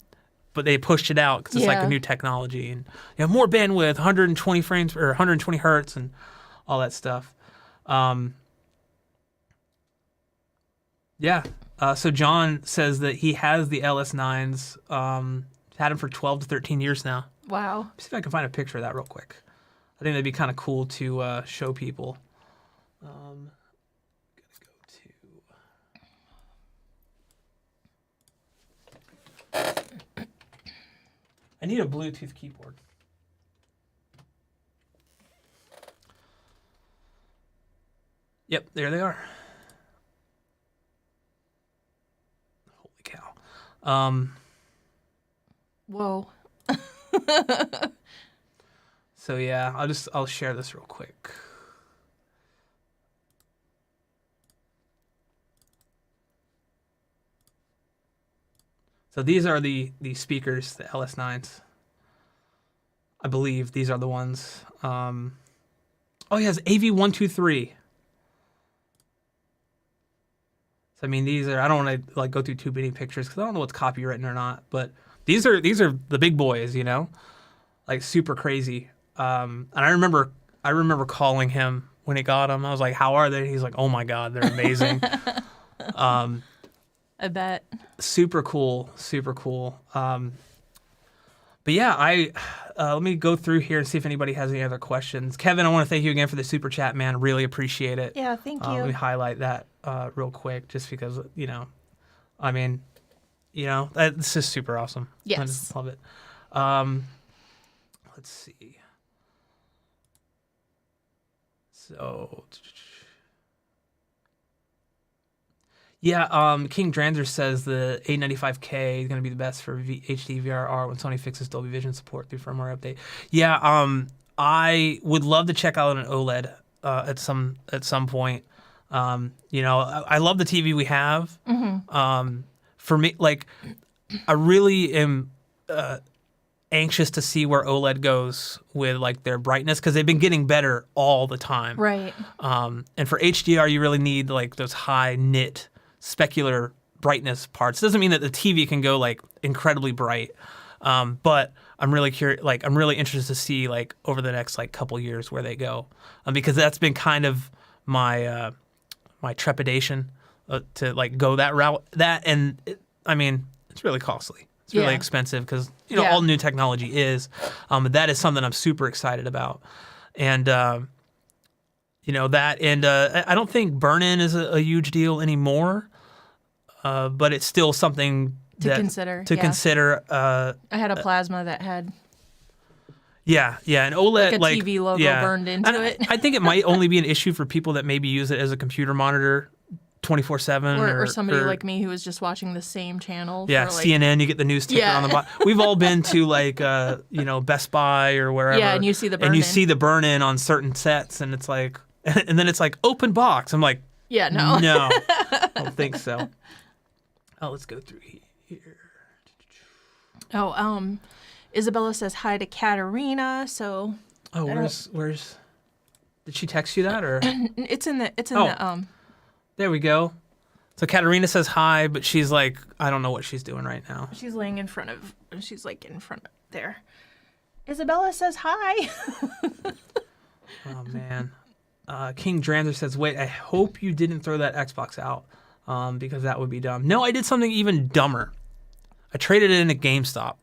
but they pushed it out because it's like a new technology and more bandwidth, 120 frames or 120 hertz and all that stuff. So John says that he has the LS9s, had them for 12 to 13 years now. Wow. Let's see if I can find a picture of that real quick. I think that'd be kind of cool to show people. Gonna go to. I need a Bluetooth keyboard. Yep, there they are. Holy cow. Whoa. So yeah, I'll share this real quick. So these are the speakers, the LS9s. I believe these are the ones. Oh, he has AV123. So I mean, these are. I don't want to like go through too many pictures because I don't know what's copywritten or not. But these are the big boys, like super crazy. And I remember calling him when he got them. I was like, "How are they?" He's like, "Oh my God, they're amazing." I bet. Super cool. But yeah, let me go through here and see if anybody has any other questions. Kevin, I want to thank you again for the super chat, man. Really appreciate it. Yeah, thank you. Let me highlight that real quick, just because I mean, it's just super awesome. Yes, I just love it. Let's see. So. Yeah, King Dranzer says the 895K is going to be the best for HD VRR when Sony fixes Dolby Vision support through firmware update. Yeah, I would love to check out an OLED at some point. I love the TV we have. Mm-hmm. For me, like, I really am anxious to see where OLED goes with like their brightness because they've been getting better all the time. Right. And for HDR, you really need like those high nit specular brightness parts. Doesn't mean that the TV can go like incredibly bright, but I'm really curious. Like I'm really interested to see like over the next like couple years where they go, because that's been kind of my my trepidation to like go that route. I mean, it's really costly. It's really expensive because all new technology is. That is something I'm super excited about, and that, and I don't think burn-in is a huge deal anymore, but it's still something to consider. I had a plasma that had an OLED like a TV logo burned into it. I think it might only be an issue for people that maybe use it as a computer monitor 24/7, or somebody like me who was just watching the same channel. Yeah, for like, CNN. You get the news ticker on the bottom. We've all been to like Best Buy or wherever. Yeah, and you see the burn-in. And you see the burn-in on certain sets, and it's like, and then it's like open box. I'm like, yeah, no, I don't think so. Oh, let's go through here. Oh, Isabella says hi to Katarina. So. Oh, where's? Did she text you that or? It's in the. There we go. So Katarina says hi, but she's like, I don't know what she's doing right now. She's laying in front of. She's like in front of there. Isabella says hi. Oh man. King Dranzer says, wait, I hope you didn't throw that Xbox out because that would be dumb. No, I did something even dumber. I traded it in a GameStop.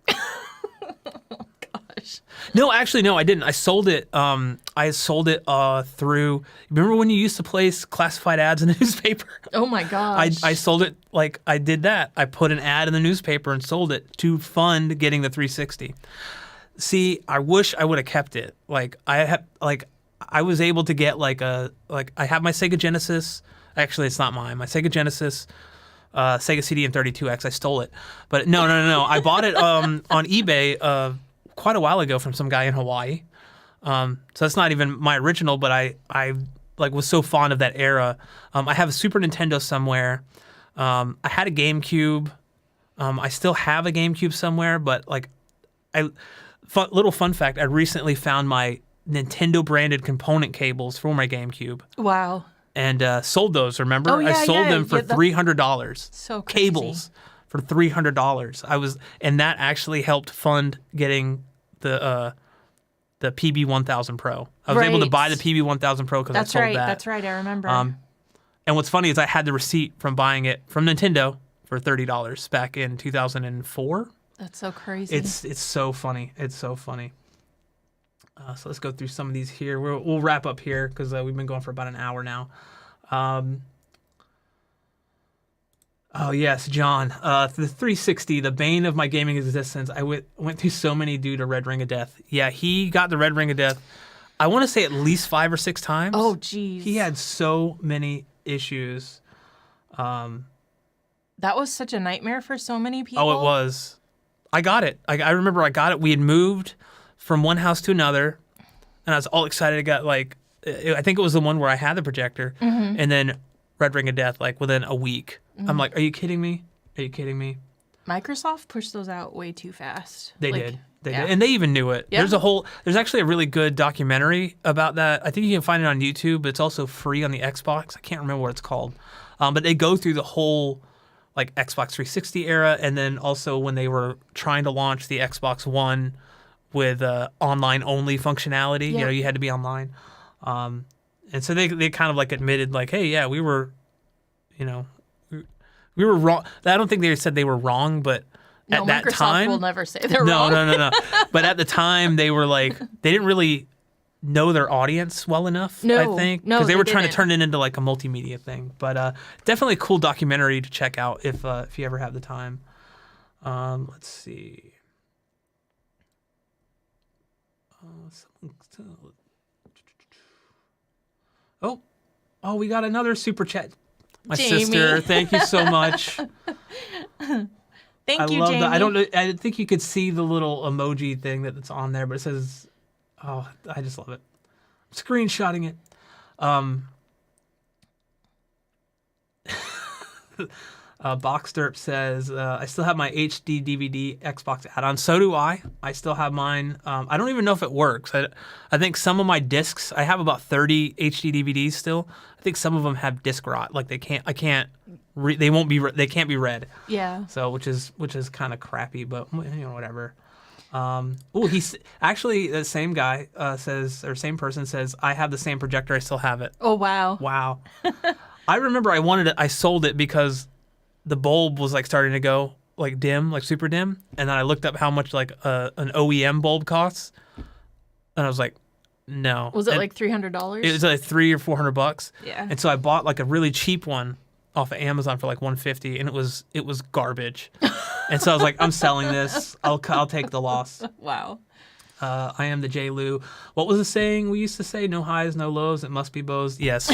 Gosh. No, actually, no, I didn't. I sold it. I sold it through. Remember when you used to place classified ads in the newspaper? Oh my gosh. I sold it like I did that. I put an ad in the newspaper and sold it to fund getting the 360. See, I wish I would have kept it. I was able to get I have my Sega Genesis. Actually, it's not mine. My Sega Genesis. Sega CD and 32X. I stole it, but no. I bought it on eBay quite a while ago from some guy in Hawaii. So that's not even my original, but I was so fond of that era. I have a Super Nintendo somewhere. I had a GameCube. I still have a GameCube somewhere, but little fun fact: I recently found my Nintendo branded component cables for my GameCube. Wow. And sold those. Remember, Oh, yeah, I sold them for So $300. crazy. Cables for $300. And that actually helped fund getting the PB1000 Pro. I was able to Right. buy the PB1000 Pro because I That's sold right. that. That's right. I remember. And what's funny is I had the receipt from buying it from Nintendo for $30 back in 2004. That's so crazy. It's so funny. It's so funny. So let's go through some of these here. We'll wrap up here because we've been going for about an hour now. Oh yes, John. The 360, the bane of my gaming existence. I went through so many due to Red Ring of Death. Yeah, he got the Red Ring of Death. I want to say at least 5 or 6 times. Oh, geez. He had so many issues. That was such a nightmare for so many people. Oh, it was. I got it. I remember I got it. We had moved from one house to another, and I was all excited. I got I think it was the one where I had the projector, and then Red Ring of Death within a week. I'm like, are you kidding me? Are you kidding me? Microsoft pushed those out way too fast. They did. They yeah. did. And they even knew it. Yeah. There's actually a really good documentary about that. I think you can find it on YouTube, but it's also free on the Xbox. I can't remember what it's called. But they go through the whole Xbox 360 era, and then also when they were trying to launch the Xbox One with online only functionality. Yeah. You had to be online. And so they kind of admitted hey, yeah, we were wrong. I don't think they said they were wrong, but at that Microsoft time, will never say they're wrong. No. But at the time, they were they didn't really know their audience well enough. No, I think no, because they were trying didn't. to turn it into a multimedia thing. But definitely a cool documentary to check out if you ever have the time. Let's see. Oh, we got another super chat. My Jamie. sister, thank you so much. Thank you, love Jamie. that. I don't know. I think you could see the little emoji thing that's on there, but it says, "Oh, I just love it." I'm screenshotting it. Boxderp says, "I still have my HD DVD Xbox add-on. So do I. I still have mine. I don't even know if it works. I think some of my discs. I have about 30 HD DVDs still. I think some of them have disc rot. They can't. They won't be. They can't be read. Yeah. So which is kind of crappy, but whatever. He's actually the same guy same person says I have the same projector. I still have it. Oh, wow. Wow. I remember I wanted it. I sold it because the bulb was starting to go dim, super dim, and then I looked up how much an OEM bulb costs, and I was like, no. Was it $300? It was $300 or $400. Yeah. And so I bought a really cheap one off of Amazon for $150, and it was garbage. And so I was like, I'm selling this. I'll take the loss. Wow. I am the J. Lou. What was the saying we used to say? No highs, no lows. It must be Bose. Yes.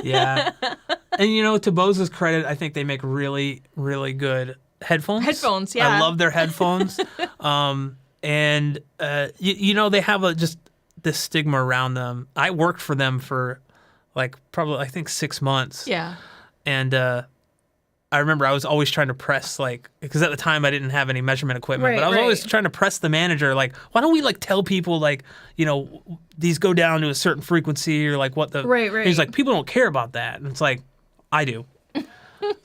Yeah. And to Bose's credit, I think they make really, really good headphones. Headphones, yeah. I love their headphones. And they have just this stigma around them. I worked for them for probably I think 6 months. Yeah. And I remember I was always trying to press because at the time I didn't have any measurement equipment, Right, but I was right. always trying to press the manager why don't we tell people these go down to a certain frequency or what the Right, right. He's people don't care about that, and it's I do.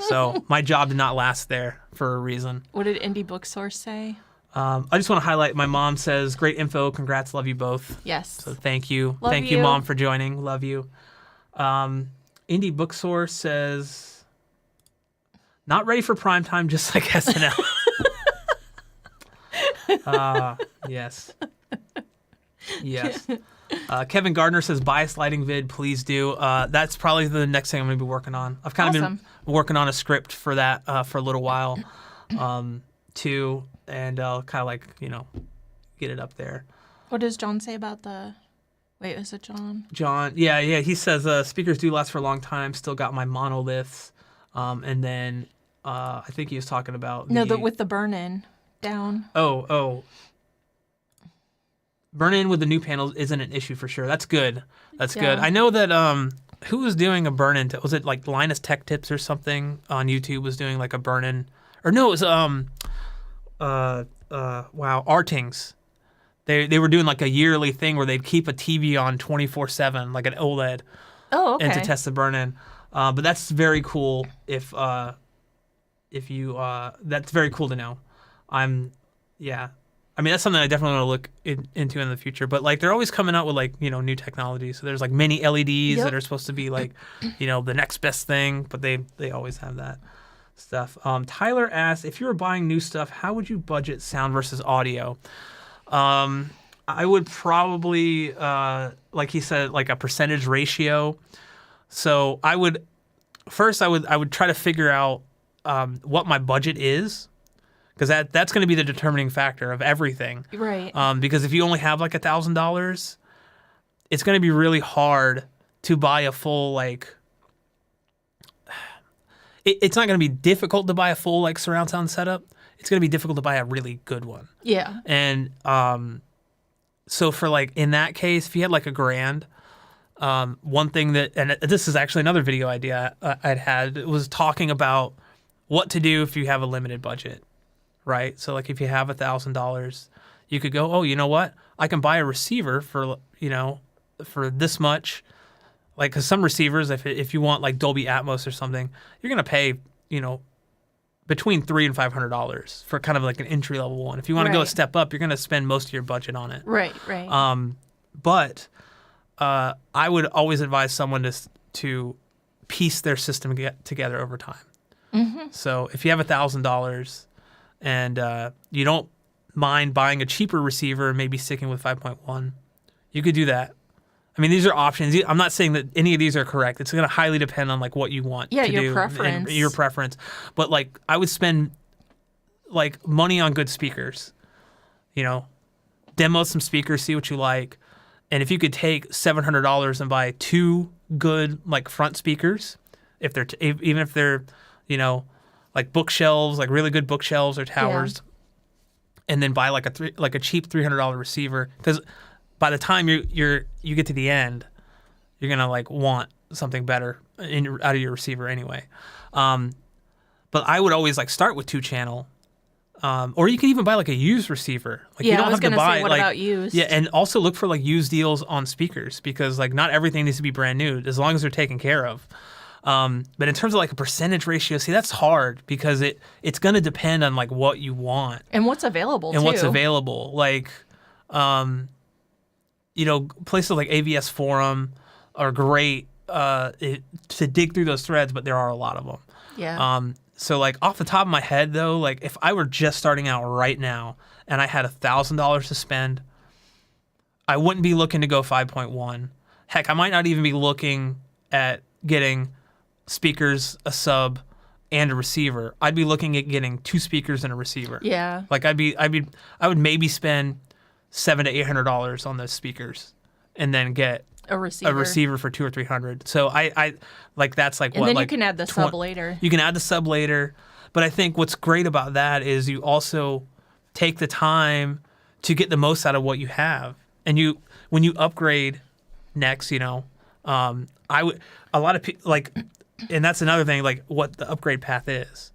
So my job did not last there for a reason. What did Indie Booksource say? I just want to highlight my mom says, great info. Congrats. Love you both. Yes. So thank you. Love Thank you, you. Mom, for joining. Love you. Indie Booksource says, not ready for prime time, just like SNL. Yes. Yes. Kevin Gardner says, bias lighting vid, please do. That's probably the next thing I'm going to be working on. I've kind of been working on a script for that for a little while, too. And I'll kind of like, get it up there. What does John say about the... Wait, is it John? John, yeah. He says, speakers do last for a long time. Still got my monoliths. And then I think he was talking about... with the burn-in down. Oh. Burn-in with the new panels isn't an issue for sure. That's good. That's good. I know that... who was doing a burn-in? Was it like Linus Tech Tips or something on YouTube was doing like a burn-in? Or no, it was... Artings. They were doing like a yearly thing where they'd keep a TV on 24/7, like an OLED. Oh, okay. And to test the burn-in. But that's very cool if you that's very cool to know. I mean, that's something I definitely want to look into in the future. But like they're always coming out with like, new technology. So there's like mini LEDs that are supposed to be like, the next best thing, but they always have that stuff. Tyler asked, if you were buying new stuff, how would you budget sound versus audio? I would probably, like he said, like a percentage ratio. So I would try to figure out what my budget is, because that's going to be the determining factor of everything. Right. Because if you only have like $1,000, it's going to be really hard to buy a full like. It's not going to be difficult to buy a full like surround sound setup. It's going to be difficult to buy a really good one. Yeah. And so for like in that case, if you had like $1,000, one thing that, and this is actually another video idea I'd had, was talking about what to do if you have a limited budget, right? So like if you have $1,000, you could go, oh, you know what? I can buy a receiver for, for this much. Like, because some receivers, if you want like Dolby Atmos or something, you're going to pay, between $300 and $500 for kind of like an entry level one. If you want to go a step up, you're going to spend most of your budget on it. Right. But I would always advise someone to piece their system together over time. Mm-hmm. So if you have $1,000 and you don't mind buying a cheaper receiver, maybe sticking with 5.1, you could do that. I mean, these are options. I'm not saying that any of these are correct. It's going to highly depend on like what you want to do. Yeah, your preference. And your preference. But like I would spend like money on good speakers. Demo some speakers, see what you like. And if you could take $700 and buy 2 good like front speakers, even if they're, like bookshelves, like really good bookshelves or towers, and then buy like a cheap $300 receiver, because by the time you get to the end, you're gonna like want something better out of your receiver anyway. But I would always like start with 2-channel, or you can even buy like a used receiver. Like you don't I was have to buy say, what like about used? Yeah, and also look for like used deals on speakers, because like not everything needs to be brand new as long as they're taken care of. But in terms of like a percentage ratio, see, that's hard because it's gonna depend on like what you want and what's available Like places like AVS Forum are great to dig through those threads, but there are a lot of them. Yeah. So like off the top of my head though, like if I were just starting out right now and I had $1,000 to spend, I wouldn't be looking to go 5.1. Heck, I might not even be looking at getting speakers, a sub, and a receiver. I'd be looking at getting 2 speakers and a receiver. Yeah. Like I would maybe spend $700 to $800 on those speakers, and then get a receiver for $200 or $300. So I like that's like and then you can add the sub later. You can add the sub later, but I think what's great about that is you also take the time to get the most out of what you have, and when you upgrade next, I would a lot of people like, and that's another thing like what the upgrade path is.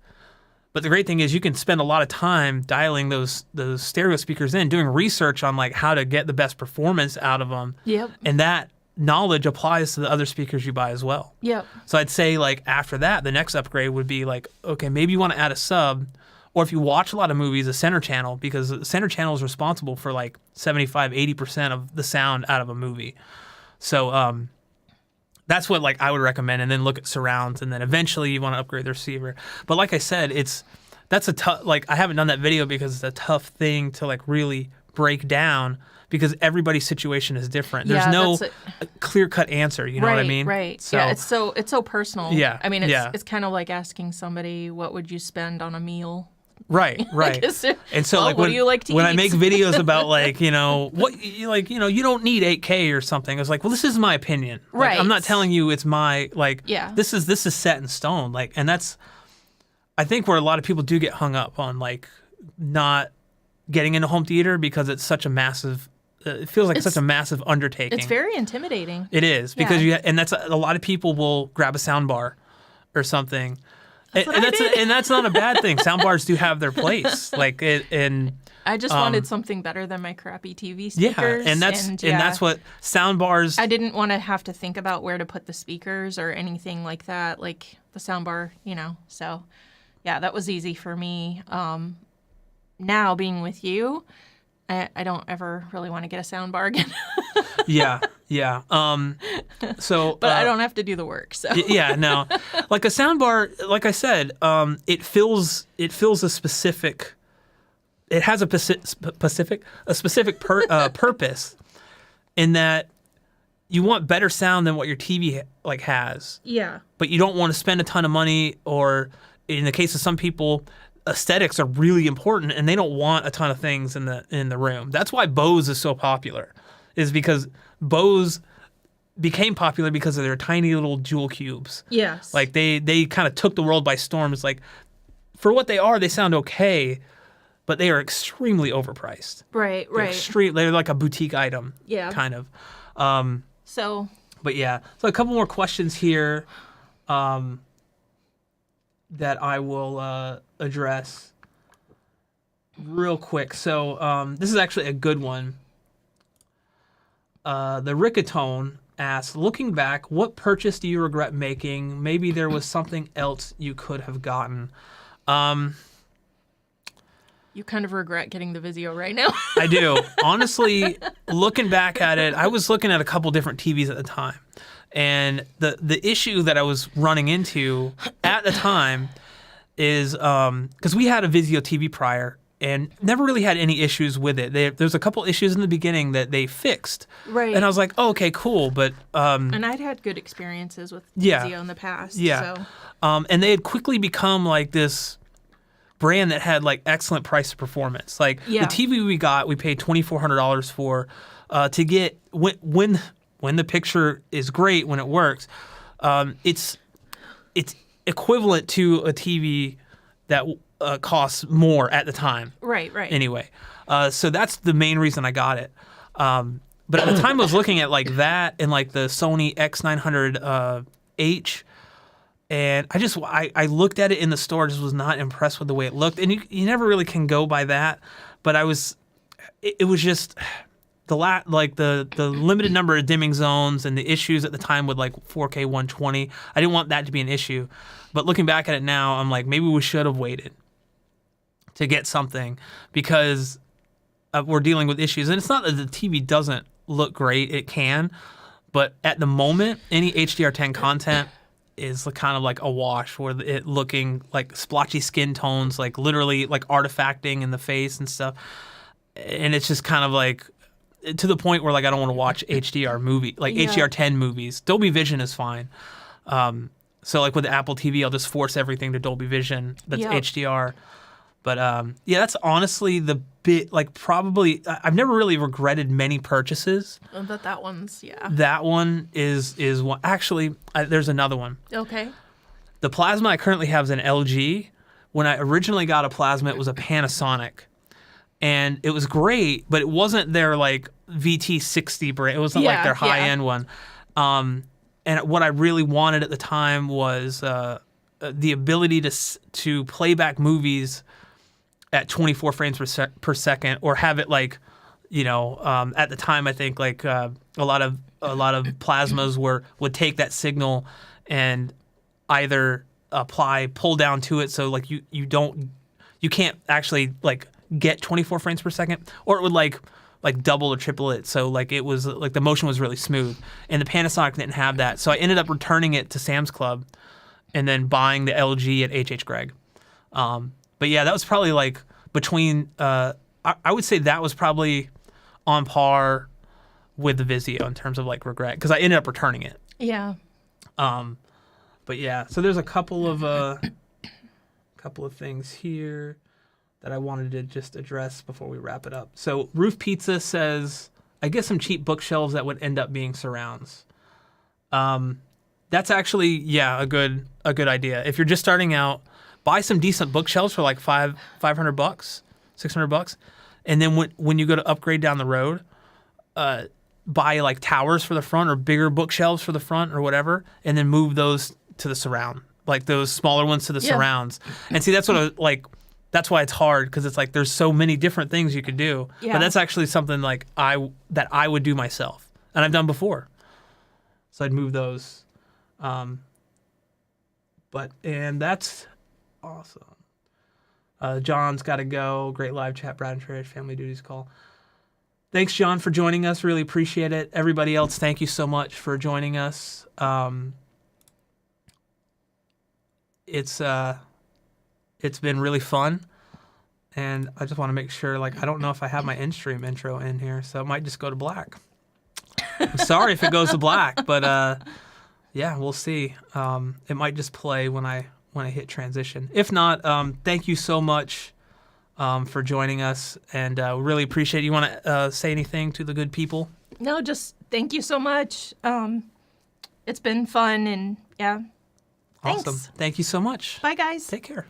But the great thing is you can spend a lot of time dialing those stereo speakers in, doing research on like how to get the best performance out of them. Yep. And that knowledge applies to the other speakers you buy as well. Yep. So I'd say like after that, the next upgrade would be like, okay, maybe you want to add a sub, or if you watch a lot of movies, the center channel, because the center channel is responsible for like 75-80% of the sound out of a movie. So that's what like I would recommend, and then look at surrounds, and then eventually you want to upgrade the receiver. But like I said, that's a tough, like I haven't done that video because it's a tough thing to like really break down, because everybody's situation is different. There's no clear-cut answer, you know what I mean? Right. So, yeah, it's so personal. Yeah. I mean, it's kind of like asking somebody, what would you spend on a meal? Right. And so, like, what do you like to when eat? I make videos about, like, you know, you don't need 8K or something. It's like, well, this is my opinion. Like, Right. I'm not telling you it's my, like, Yeah. this is set in stone. Like, and that's, I think, where a lot of people do get hung up on, like, not getting into home theater, because it's such a massive, it feels like such a massive undertaking. It's very intimidating. It is, because and that's a lot of people will grab a sound bar or something. And that's not a bad thing. Sound bars do have their place. Like I just wanted something better than my crappy TV speakers. Yeah, and that's what sound bars. I didn't want to have to think about where to put the speakers or anything like that, like the sound bar, you know. So, yeah, that was easy for me. Now being with you, I don't ever really want to get a sound bar again. Yeah. So, but I don't have to do the work. So yeah, no, like a sound bar, like I said, it fills a specific. It has a specific purpose, in that you want better sound than what your TV like has. Yeah. But you don't want to spend a ton of money, or in the case of some people, aesthetics are really important, and they don't want a ton of things in the room. That's why Bose is so popular, is because Bose became popular because of their tiny little jewel cubes. Yes. Like they kind of took the world by storm. It's like, for what they are, they sound okay, but they are extremely overpriced. Right. They're like a boutique item. Yeah. Kind of. So. But yeah. So a couple more questions here. That I will address real quick. So this is actually a good one. The Rickatone asks, looking back, what purchase do you regret making? Maybe there was something else you could have gotten. You kind of regret getting the Vizio right now. I do. Honestly, looking back at it, I was looking at a couple different TVs at the time. And the issue that I was running into at the time is, because we had a Vizio TV prior and never really had any issues with it. There's a couple issues in the beginning that they fixed. Right. And I was like, oh, okay, cool. But and I'd had good experiences with Vizio in the past. Yeah. So. And they had quickly become like this brand that had like excellent price to performance. Like the TV we got, we paid $2,400 for to get when the picture is great, when it works, it's equivalent to a TV that costs more at the time. Right. Anyway, so that's the main reason I got it. But at the time, I was looking at like that and like the Sony X900H, and I looked at it in the store, just was not impressed with the way it looked. And you never really can go by that, but it was just the limited number of dimming zones and the issues at the time with like 4K 120. I didn't want that to be an issue. But looking back at it now, I'm like, maybe we should have waited to get something, because we're dealing with issues. And it's not that the TV doesn't look great. It can. But at the moment, any HDR10 content is kind of like a wash, where it looking like splotchy skin tones, like literally like artifacting in the face and stuff. And it's just kind of like, to the point where like I don't want to watch HDR10 movies. Dolby Vision is fine. So like with the Apple TV, I'll just force everything to Dolby Vision that's HDR. But that's honestly the bit, like probably I've never really regretted many purchases. But that one's That one is one. Actually, there's another one. Okay. The plasma I currently have is an LG. When I originally got a plasma, it was a Panasonic. And it was great, but it wasn't their like VT60 brand. It wasn't like their high-end one. And what I really wanted at the time was the ability to play back movies at 24 frames per second, or have it like, at the time I think like a lot of plasmas would take that signal and either pull down to it, so like you you can't actually like get 24 frames per second, or it would like double or triple it. So like it was like the motion was really smooth, and the Panasonic didn't have that. So I ended up returning it to Sam's Club, and then buying the LG at H.H. Gregg. But yeah, that was probably like between. I would say that was probably on par with the Vizio in terms of like regret, because I ended up returning it. Yeah. But yeah, so there's a couple of things here that I wanted to just address before we wrap it up. So Roof Pizza says, I get some cheap bookshelves that would end up being surrounds. That's actually, yeah, a good idea. If you're just starting out, buy some decent bookshelves for like $500, $600, and then when you go to upgrade down the road, buy like towers for the front or bigger bookshelves for the front or whatever, and then move those to the surround, like those smaller ones to the surrounds. And see, that's what that's why it's hard, because it's like there's so many different things you could do. Yeah. But that's actually something like that I would do myself, and I've done before. So I'd move those. And that's awesome. John's got to go. Great live chat. Brad and Trish, family duties call. Thanks, John, for joining us. Really appreciate it. Everybody else, thank you so much for joining us. It's been really fun, and I just want to make sure, like, I don't know if I have my in-stream intro in here, so it might just go to black. I'm sorry if it goes to black, but yeah, we'll see. It might just play when I hit transition. If not, thank you so much for joining us, and really appreciate it. You want to say anything to the good people? No, just thank you so much. It's been fun, and yeah. Thanks. Awesome. Thank you so much. Bye, guys. Take care.